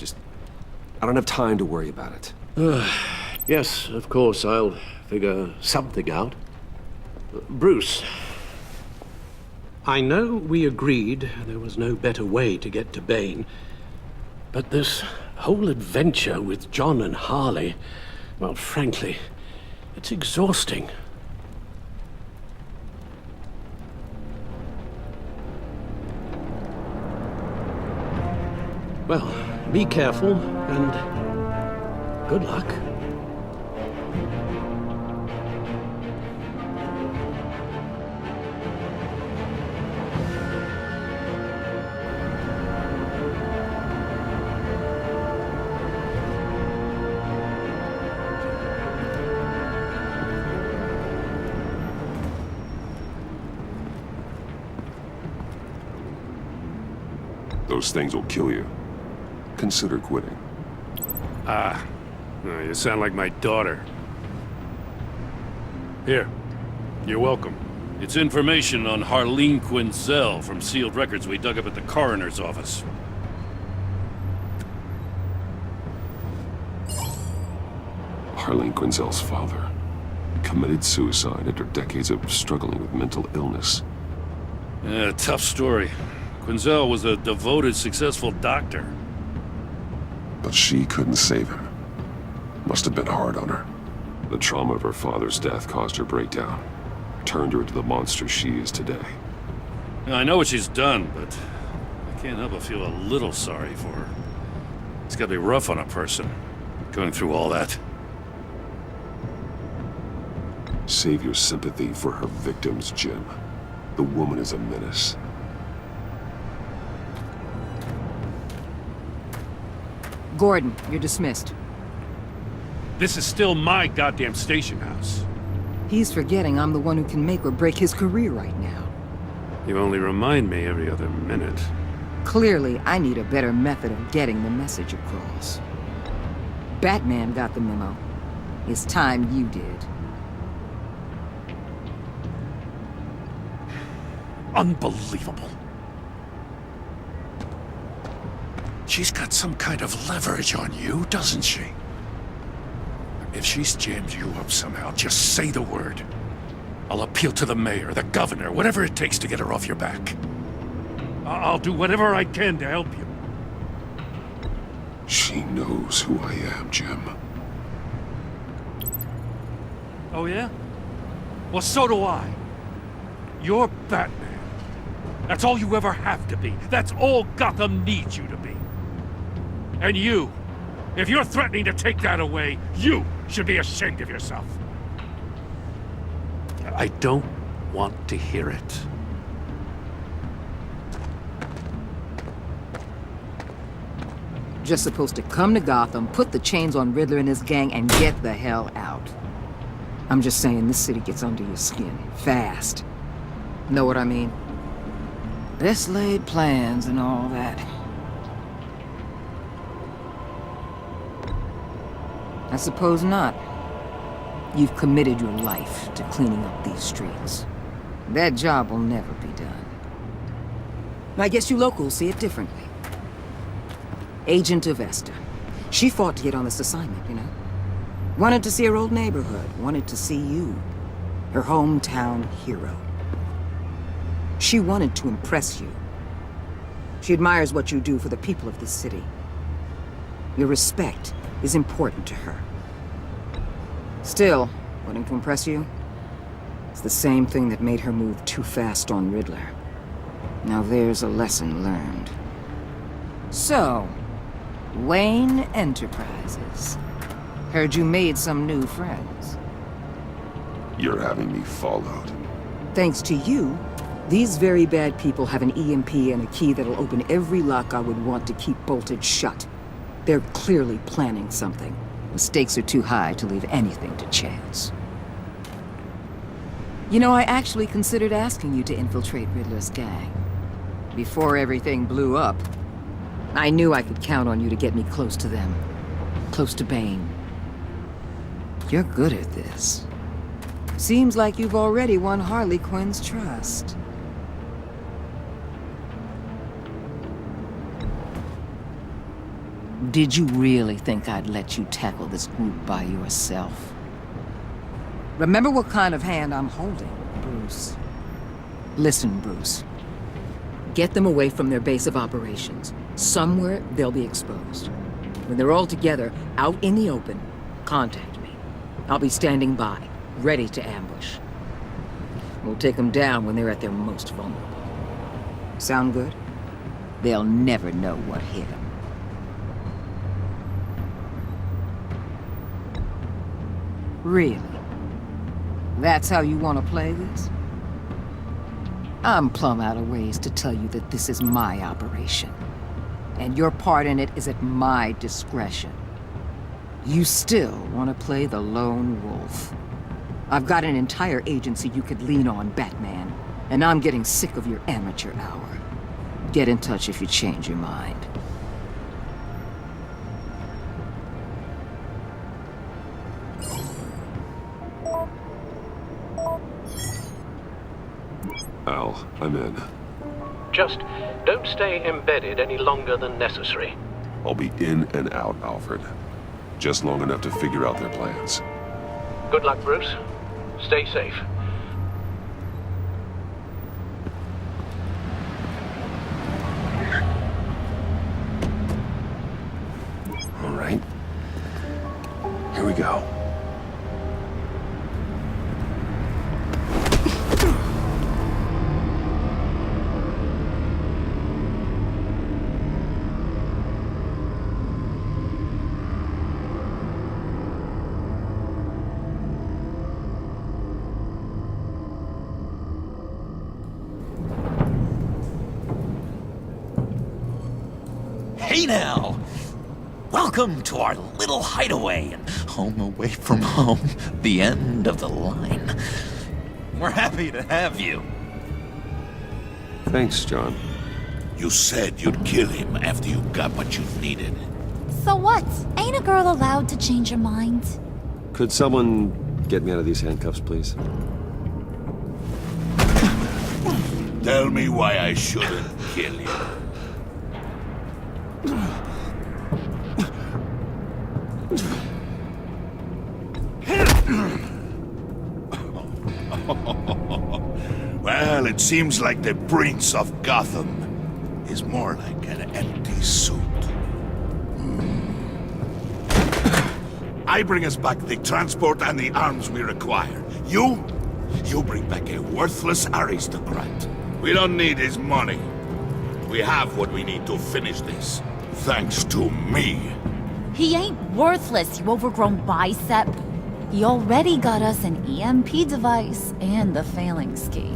I don't have time to worry about it. Yes, of course, I'll figure something out. Bruce. I know we agreed there was no better way to get to Bane, but this whole adventure with John and Harley, well, frankly, it's exhausting. Well, be careful, and good luck. Those things will kill you. Consider quitting. You sound like my daughter. Here, you're welcome. It's information on Harleen Quinzel from sealed records we dug up at the coroner's office. Harleen Quinzel's father committed suicide after decades of struggling with mental illness. Yeah, tough story. Quinzel was a devoted, successful doctor. But she couldn't save him. Must have been hard on her. The trauma of her father's death caused her breakdown. Turned her into the monster she is today. Now, I know what she's done, but I can't help but feel a little sorry for her. It's gotta be rough on a person, going through all that. Save your sympathy for her victims, Jim. The woman is a menace. Gordon, you're dismissed. This is still my goddamn station house. He's forgetting I'm the one who can make or break his career right now. You only remind me every other minute. Clearly, I need a better method of getting the message across. Batman got the memo. It's time you did. Unbelievable. She's got some kind of leverage on you, doesn't she? If she's jammed you up somehow, just say the word. I'll appeal to the mayor, the governor, whatever it takes to get her off your back. I'll do whatever I can to help you. She knows who I am, Jim. Oh, yeah? Well, so do I. You're Batman. That's all you ever have to be. That's all Gotham needs you to be. And you, if you're threatening to take that away, you should be ashamed of yourself. I don't want to hear it. Just supposed to come to Gotham, put the chains on Riddler and his gang, and get the hell out. I'm just saying, this city gets under your skin. Fast. Know what I mean? Best laid plans and all that. I suppose not. You've committed your life to cleaning up these streets. That job will never be done. I guess you locals see it differently. Agent of Vesta. She fought to get on this assignment, you know? Wanted to see her old neighborhood, wanted to see you. Her hometown hero. She wanted to impress you. She admires what you do for the people of this city. Your respect is important to her. Still, wanting to impress you? It's the same thing that made her move too fast on Riddler. Now there's a lesson learned. So, Wayne Enterprises. Heard you made some new friends. You're having me followed. Thanks to you, these very bad people have an EMP and a key that'll open every lock I would want to keep bolted shut. They're clearly planning something. The stakes are too high to leave anything to chance. You know, I actually considered asking you to infiltrate Riddler's gang. Before everything blew up, I knew I could count on you to get me close to them. Close to Bane. You're good at this. Seems like you've already won Harley Quinn's trust. Did you really think I'd let you tackle this group by yourself? Remember what kind of hand I'm holding, Bruce. Listen, Bruce. Get them away from their base of operations. Somewhere they'll be exposed. When they're all together, out in the open, contact me. I'll be standing by, ready to ambush. We'll take them down when they're at their most vulnerable. Sound good? They'll never know what hit them. Really? That's how you want to play this? I'm plumb out of ways to tell you that this is my operation. And your part in it is at my discretion. You still want to play the lone wolf. I've got an entire agency you could lean on, Batman. And I'm getting sick of your amateur hour. Get in touch if you change your mind. Al, I'm in. Just don't stay embedded any longer than necessary. I'll be in and out, Alfred. Just long enough to figure out their plans. Good luck, Bruce. Stay safe. All right. Here we go. Hey now! Welcome to our little hideaway and home away from home, the end of the line. We're happy to have you. Thanks, John. You said you'd kill him after you got what you needed. So what? Ain't a girl allowed to change her mind? Could someone get me out of these handcuffs, please? Tell me why I shouldn't kill you. Well, it seems like the Prince of Gotham is more like an empty suit. I bring us back the transport and the arms we require. You bring back a worthless aristocrat. We don't need his money. We have what we need to finish this. Thanks to me. He ain't worthless, you overgrown bicep. He already got us an EMP device and the failing ski.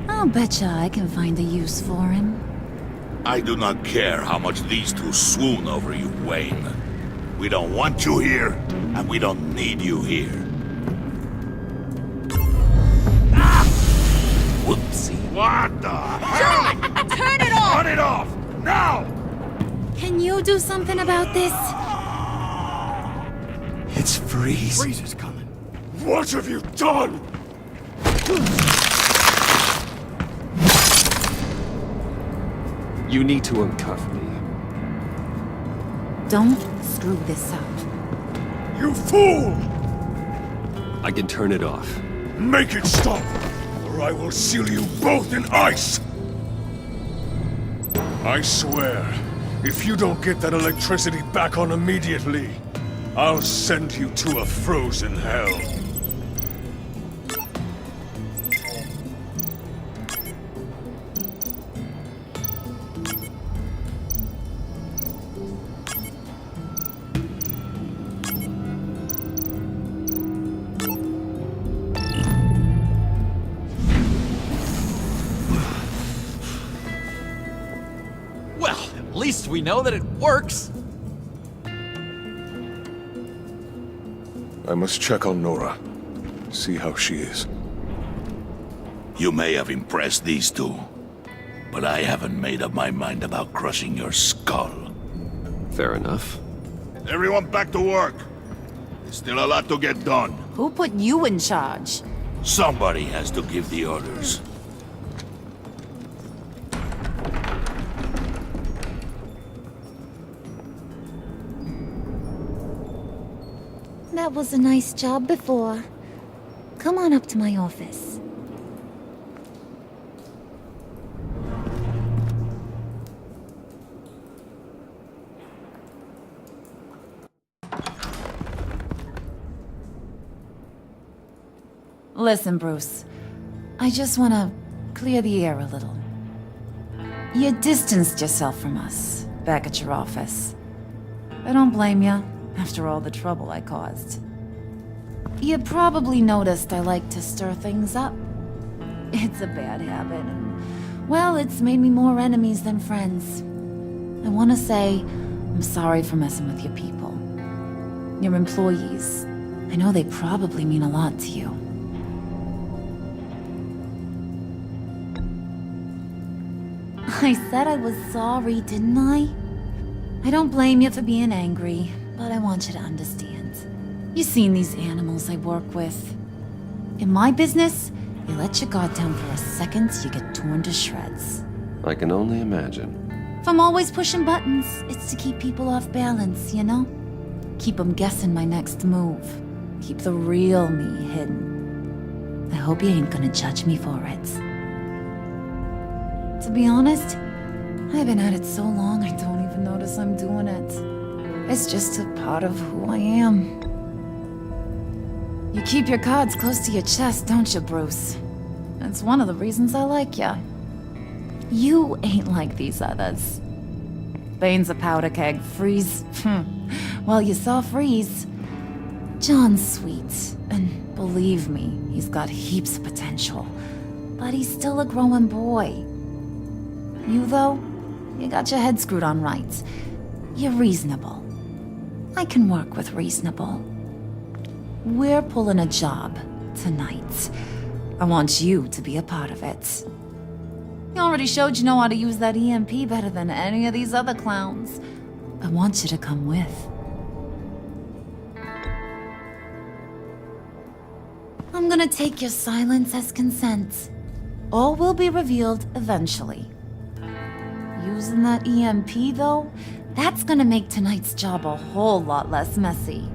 I'll betcha I can find a use for him. I do not care how much these two swoon over you, Wayne. We don't want you here, and we don't need you here. Ah! Whoopsie. What the hell? John! Turn it off! Turn it off! Now! Can you do something about this? It's Freeze. Freeze is coming. What have you done? You need to uncuff me. Don't screw this up. You fool! I can turn it off. Make it stop, or I will seal you both in ice! I swear, if you don't get that electricity back on immediately, I'll send you to a frozen hell. Well, at least we know that it works. I must check on Nora. See how she is. You may have impressed these two, but I haven't made up my mind about crushing your skull. Fair enough. Everyone back to work. There's still a lot to get done. Who put you in charge? Somebody has to give the orders. That was a nice job before. Come on up to my office. Listen, Bruce. I just want to clear the air a little. You distanced yourself from us back at your office. I don't blame you, after all the trouble I caused. You probably noticed I like to stir things up. It's a bad habit, and, well, it's made me more enemies than friends. I want to say I'm sorry for messing with your people. Your employees. I know they probably mean a lot to you. I said I was sorry, didn't I? I don't blame you for being angry, but I want you to understand. You've seen these animals I work with. In my business, you let your guard down for a second, you get torn to shreds. I can only imagine. If I'm always pushing buttons, it's to keep people off balance, you know? Keep them guessing my next move. Keep the real me hidden. I hope you ain't gonna judge me for it. To be honest, I've been at it so long I don't even notice I'm doing it. It's just a part of who I am. You keep your cards close to your chest, don't you, Bruce? That's one of the reasons I like ya. You ain't like these others. Bane's a powder keg, Freeze. Well, you saw Freeze. John's sweet, and believe me, he's got heaps of potential. But he's still a growing boy. You, though, you got your head screwed on right. You're reasonable. I can work with reasonable. We're pulling a job tonight. I want you to be a part of it. You already showed you know how to use that EMP better than any of these other clowns. I want you to come with. I'm gonna take your silence as consent. All will be revealed eventually. Using that EMP, though, that's gonna make tonight's job a whole lot less messy.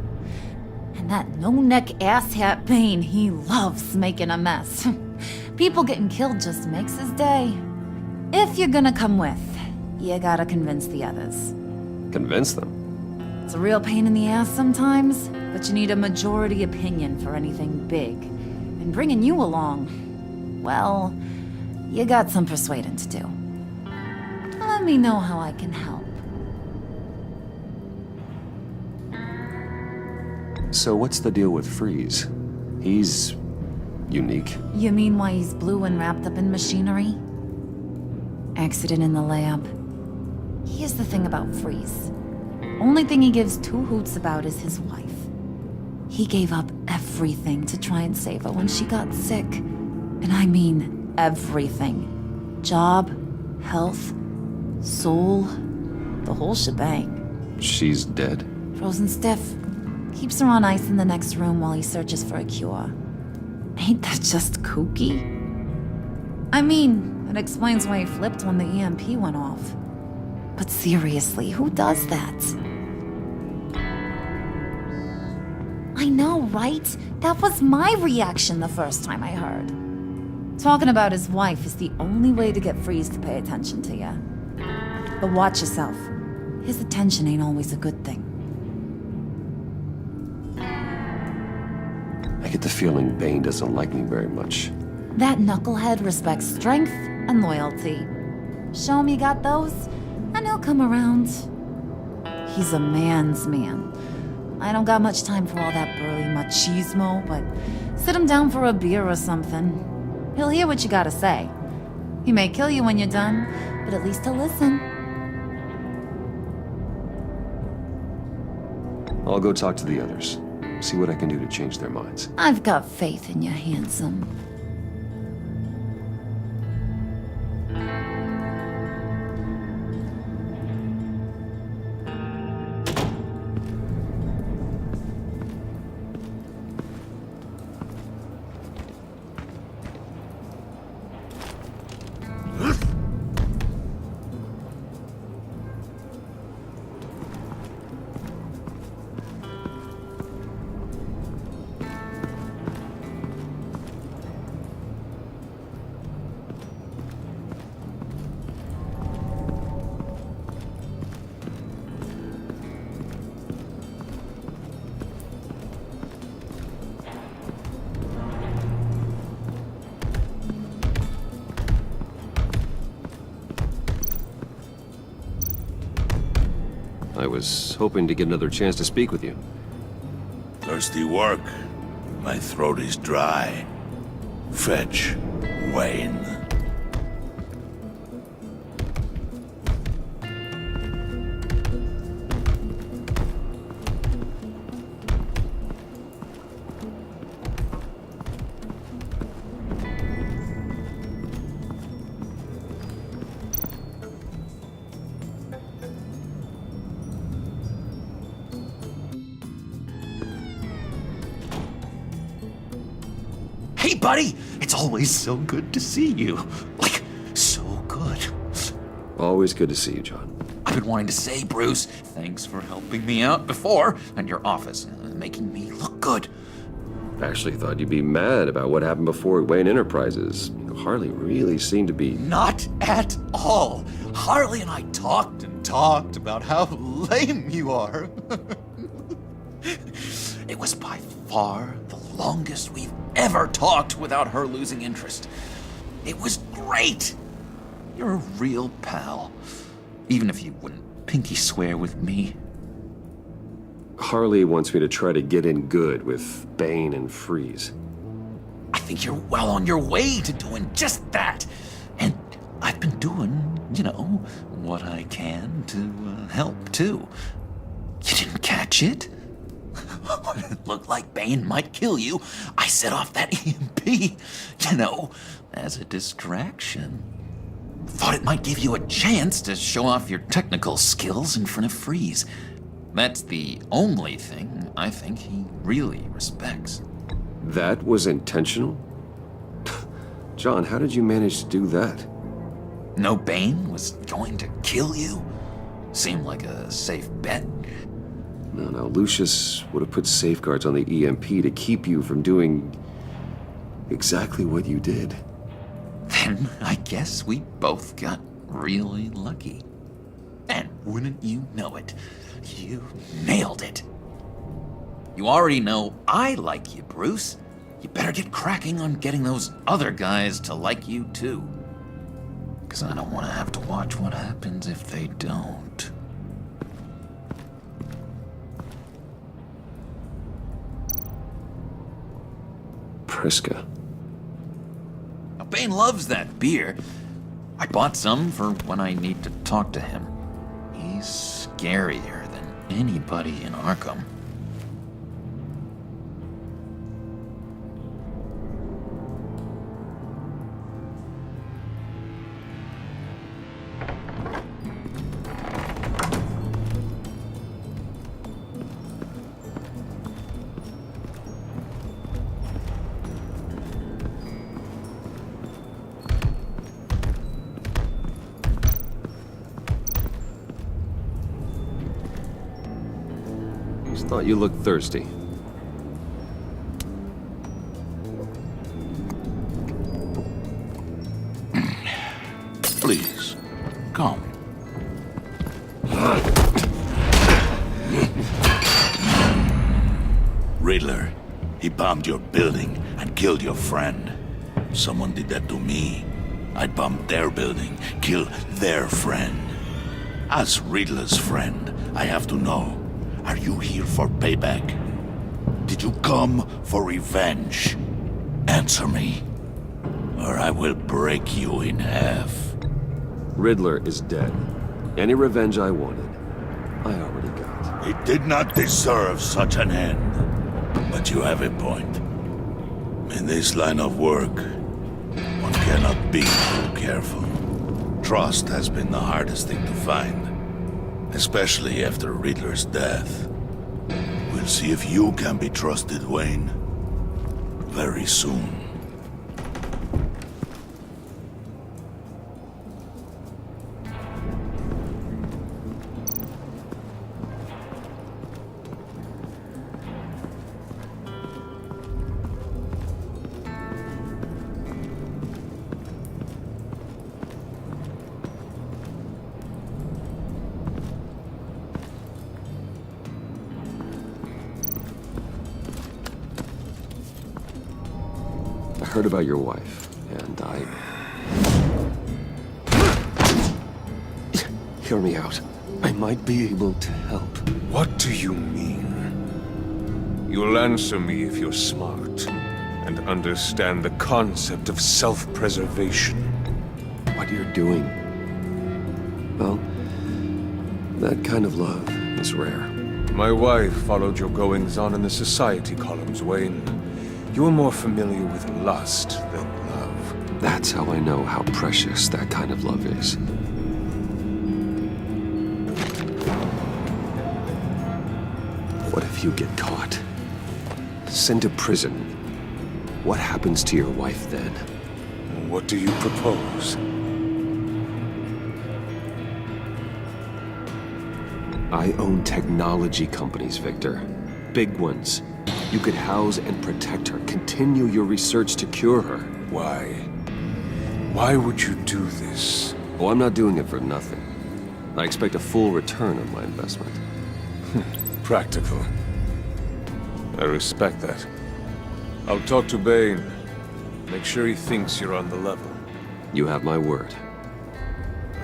And that no-neck asshat Bane, he loves making a mess. People getting killed just makes his day. If you're gonna come with, you gotta convince the others. Convince them? It's a real pain in the ass sometimes, but you need a majority opinion for anything big. And bringing you along, well, you got some persuading to do. Let me know how I can help. So what's the deal with Freeze? He's unique. You mean why he's blue and wrapped up in machinery? Accident in the lab. Here's the thing about Freeze. Only thing he gives two hoots about is his wife. He gave up everything to try and save her when she got sick. And I mean everything. Job, health, soul, the whole shebang. She's dead? Frozen stiff. Keeps her on ice in the next room while he searches for a cure. Ain't that just kooky? I mean, it explains why he flipped when the EMP went off. But seriously, who does that? I know, right? That was my reaction the first time I heard. Talking about his wife is the only way to get Freeze to pay attention to you. But watch yourself. His attention ain't always a good thing. I get the feeling Bane doesn't like me very much. That knucklehead respects strength and loyalty. Show him you got those, and he'll come around. He's a man's man. I don't got much time for all that burly machismo, but sit him down for a beer or something. He'll hear what you gotta say. He may kill you when you're done, but at least he'll listen. I'll go talk to the others. See what I can do to change their minds. I've got faith in you, handsome. I was hoping to get another chance to speak with you. Thirsty work. My throat is dry. Fetch Wayne. Hey, buddy! It's always so good to see you. Like, so good. Always good to see you, John. I've been wanting to say, Bruce, thanks for helping me out before in your office, making me look good. I actually thought you'd be mad about what happened before Wayne Enterprises. Harley really seemed to be... Not at all. Harley and I talked and talked about how lame you are. It was by far the longest we've ever talked without her losing interest. It was great. You're a real pal. Even if you wouldn't pinky swear with me. Harley wants me to try to get in good with Bane and Freeze. I think you're well on your way to doing just that. And I've been doing, you know, what I can to help, too. You didn't catch it? When it looked like Bane might kill you, I set off that EMP, you know, as a distraction. Thought it might give you a chance to show off your technical skills in front of Freeze. That's the only thing I think he really respects. That was intentional? John, how did you manage to do that? No Bane was going to kill you? Seemed like a safe bet. No, Lucius would have put safeguards on the EMP to keep you from doing exactly what you did. Then I guess we both got really lucky. And wouldn't you know it, you nailed it. You already know I like you, Bruce. You better get cracking on getting those other guys to like you too. 'Cause I don't want to have to watch what happens if they don't. Priska. Now, Bane loves that beer. I bought some for when I need to talk to him. He's scarier than anybody in Arkham. Thought you looked thirsty. Please, come. Riddler, he bombed your building and killed your friend. Someone did that to me. I bombed their building, killed their friend. As Riddler's friend, I have to know. Are you here for payback? Did you come for revenge? Answer me, or I will break you in half. Riddler is dead. Any revenge I wanted, I already got. He did not deserve such an end. But you have a point. In this line of work, one cannot be too careful. Trust has been the hardest thing to find. Especially after Riddler's death. We'll see if you can be trusted, Wayne. Very soon. I heard about your wife, and Hear me out. I might be able to help. What do you mean? You'll answer me if you're smart and understand the concept of self-preservation. What you're doing. Well, that kind of love is rare. My wife followed your goings-on in the society columns, Wayne. You are more familiar with lust than love. That's how I know how precious that kind of love is. What if you get caught? Sent to prison? What happens to your wife then? What do you propose? I own technology companies, Victor. Big ones. You could house and protect her, continue your research to cure her. Why? Why would you do this? Oh, I'm not doing it for nothing. I expect a full return on my investment. Practical. I respect that. I'll talk to Bane. Make sure he thinks you're on the level. You have my word.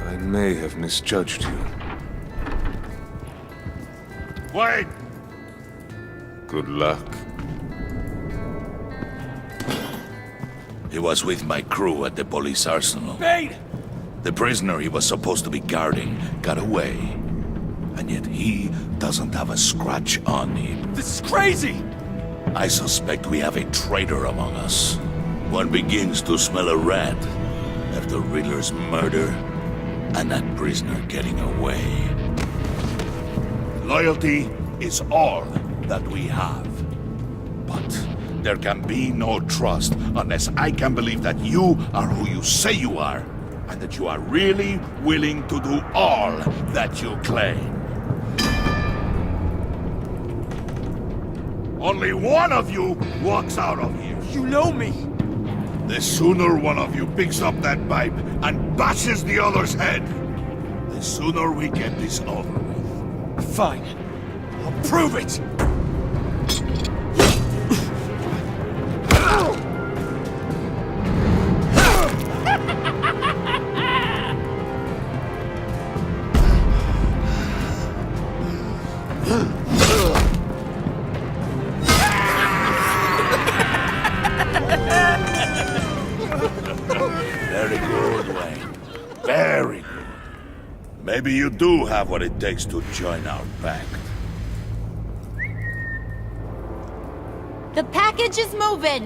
I may have misjudged you. Wait! Good luck. He was with my crew at the police arsenal. Bane! The prisoner he was supposed to be guarding got away. And yet he doesn't have a scratch on him. This is crazy! I suspect we have a traitor among us. One begins to smell a rat after Riddler's murder and that prisoner getting away. Loyalty is all that we have. But there can be no trust unless I can believe that you are who you say you are, and that you are really willing to do all that you claim. Only one of you walks out of here. You know me! The sooner one of you picks up that pipe and bashes the other's head, the sooner we get this over with. Fine. I'll prove it! Very good, Wayne. Very good. Maybe you do have what it takes to join our pact. The package is moving!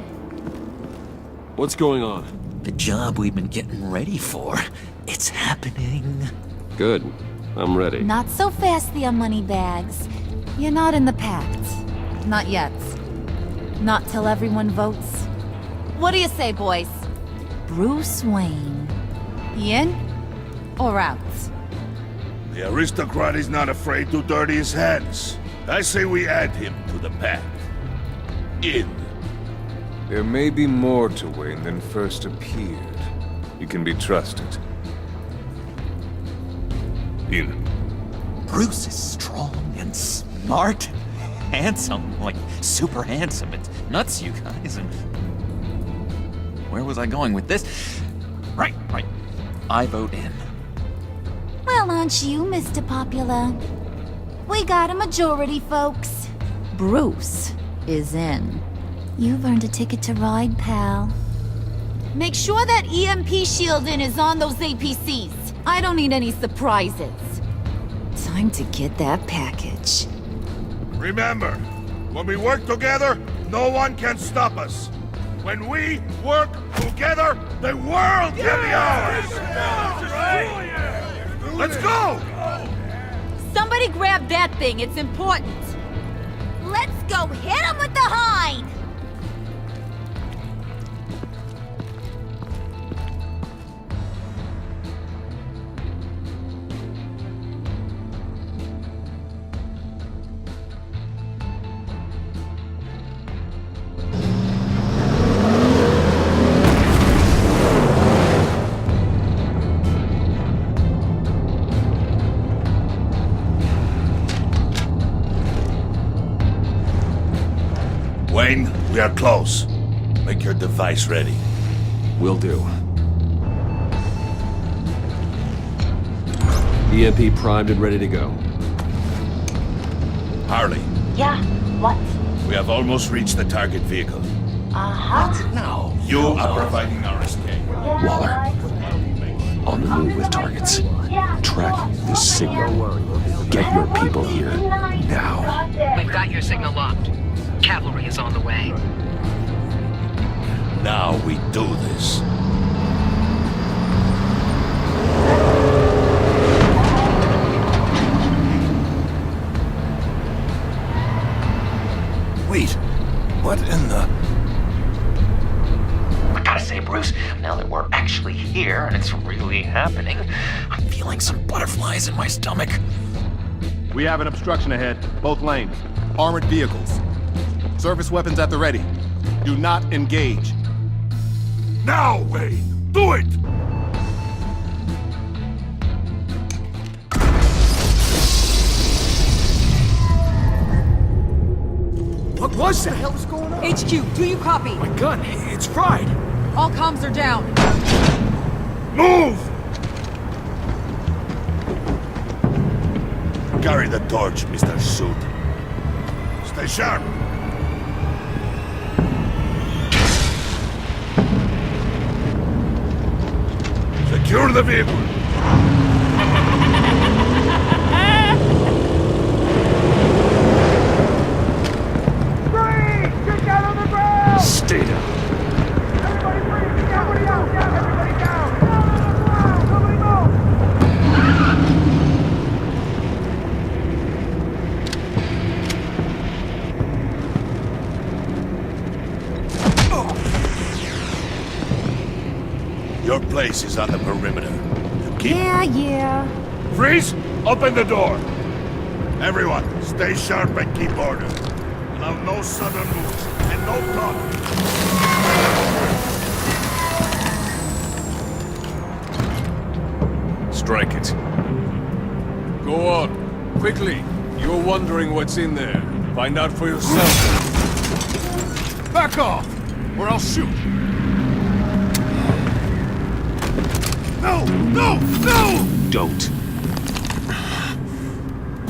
What's going on? The job we've been getting ready for. It's happening. Good. I'm ready. Not so fast, the money bags. You're not in the Pact. Not yet. Not till everyone votes. What do you say, boys? Bruce Wayne. In or out? The aristocrat is not afraid to dirty his hands. I say we add him to the pact. In. There may be more to Wayne than first appeared. You can be trusted. In. Bruce is strong and smart and handsome, like super handsome. It's nuts, you guys. And where was I going with this? Right. I vote in. Well, aren't you, Mr. Popular? We got a majority, folks. Bruce is in. You've earned a ticket to ride, pal. Make sure that EMP shielding is on those APCs. I don't need any surprises. Time to get that package. Remember, when we work together, no one can stop us. When we work together, the world can be ours! Let's go! Somebody grab that thing, it's important. Let's go hit him with the hind! Wayne, we are close. Make your device ready. Will do. EMP primed and ready to go. Harley, Yeah, what? we have almost reached the target vehicle. Uh-huh. Now, you are providing our escape. Waller, on the move with targets. Track the signal. Get your people here, now. We've got your signal locked. Cavalry is on the way. Now we do this. Wait, what in the... I gotta say, Bruce, now that we're actually here and it's really happening, I'm feeling some butterflies in my stomach. We have an obstruction ahead, both lanes. Armored vehicles. Service weapons at the ready. Do not engage. Now, Wayne! Do it! What was that? What the hell is going on? HQ, do you copy? My gun, it's fried. All comms are down. Move! Carry the torch, Mr. Suit. Stay sharp. Secure the vehicle. Get down on the ground! Stay down. Everybody breathe! Everybody out! Down! Everybody down! Down on the ground! Nobody move! Your place is on the perimeter. You keep... Yeah. Freeze! Open the door! Everyone, stay sharp and keep order. Allow no sudden moves, and no talk. strike it. Go on, quickly. You're wondering what's in there. Find out for yourself. Back off, or I'll shoot. No! No! No! Don't.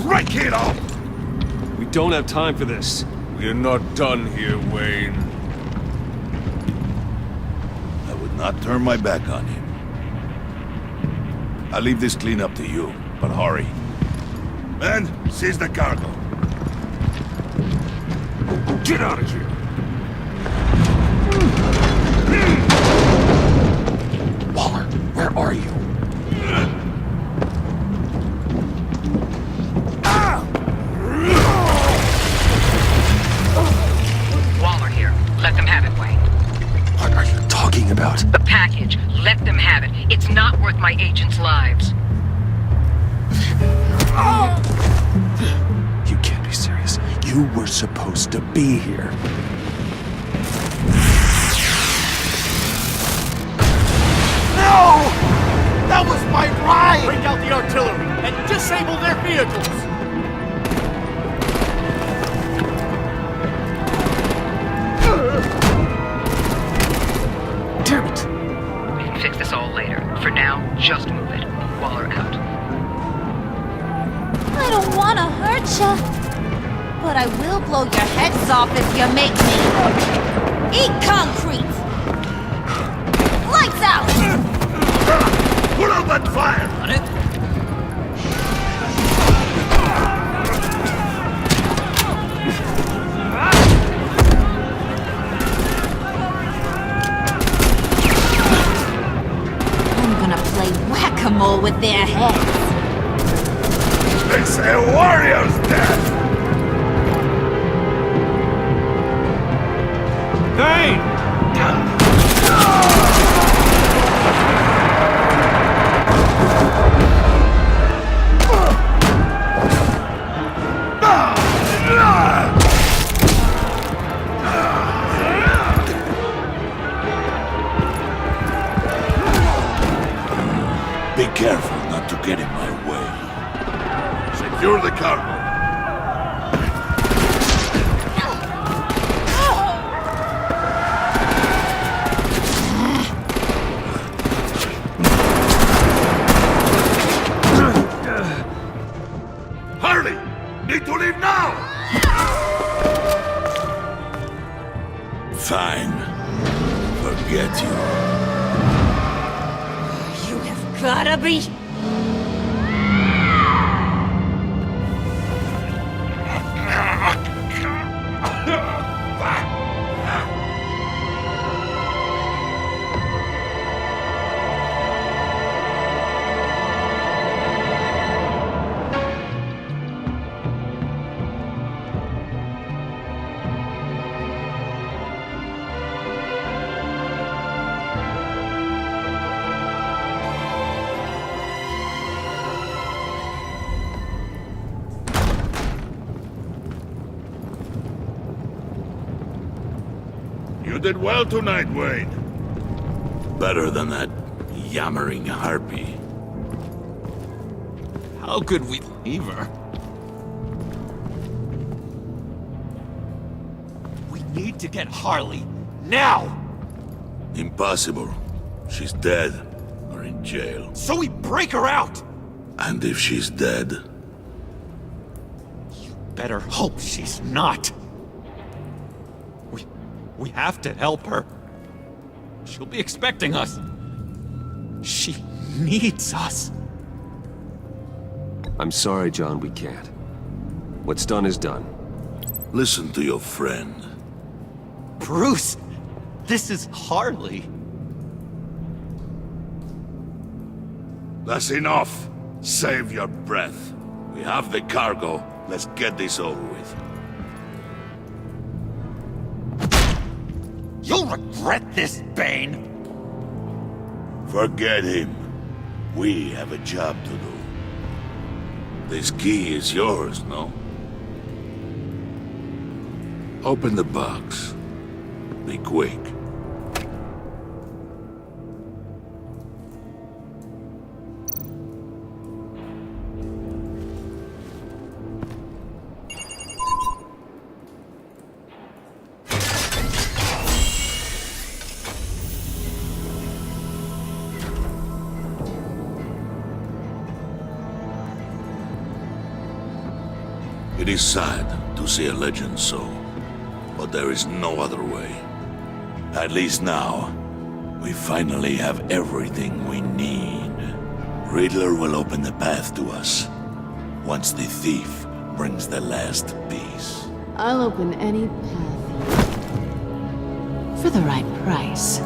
Break it off! We don't have time for this. We're not done here, Wayne. I would not turn my back on him. I'll leave this cleanup to you, but hurry. Men, seize the cargo. Get out of here! Waller, where are you? Waller here. Let them have it, Wayne. What are you talking about? The package. Let them have it. It's not worth my agents' lives. You can't be serious. You were supposed to be here. No! That was my ride! Bring out the artillery and disable their vehicles! Damn it! We can fix this all later. For now, just move it. Waller out. I don't want to hurt ya, but I will blow your heads off if you make me. Eat concrete! Lights out! Put out that fire! On it? I'm gonna play whack-a-mole with their heads. It's a warrior's death! Hey! Be careful not to get in my way. Secure the cargo. Hurry! Need to leave now! Fine. Forget you. You have gotta be... You did well tonight, Wayne. Better than that yammering harpy. How could we leave her? We need to get Harley, now! Impossible. She's dead, or in jail. So we break her out! And if she's dead, Better hope she's not. We have to help her. She'll be expecting us. She needs us. I'm sorry, John, we can't. What's done is done. listen to your friend. Bruce, this is Harley. That's enough. Save your breath. We have the cargo. Let's get this over with. You'll regret this, Bane! Forget him. We have a job to do. This key is yours, no? Open the box. Be quick. It is sad to see a legend so, but there is no other way. At least now, we finally have everything we need. Riddler will open the path to us, once the thief brings the last piece. I'll open any path for the right price.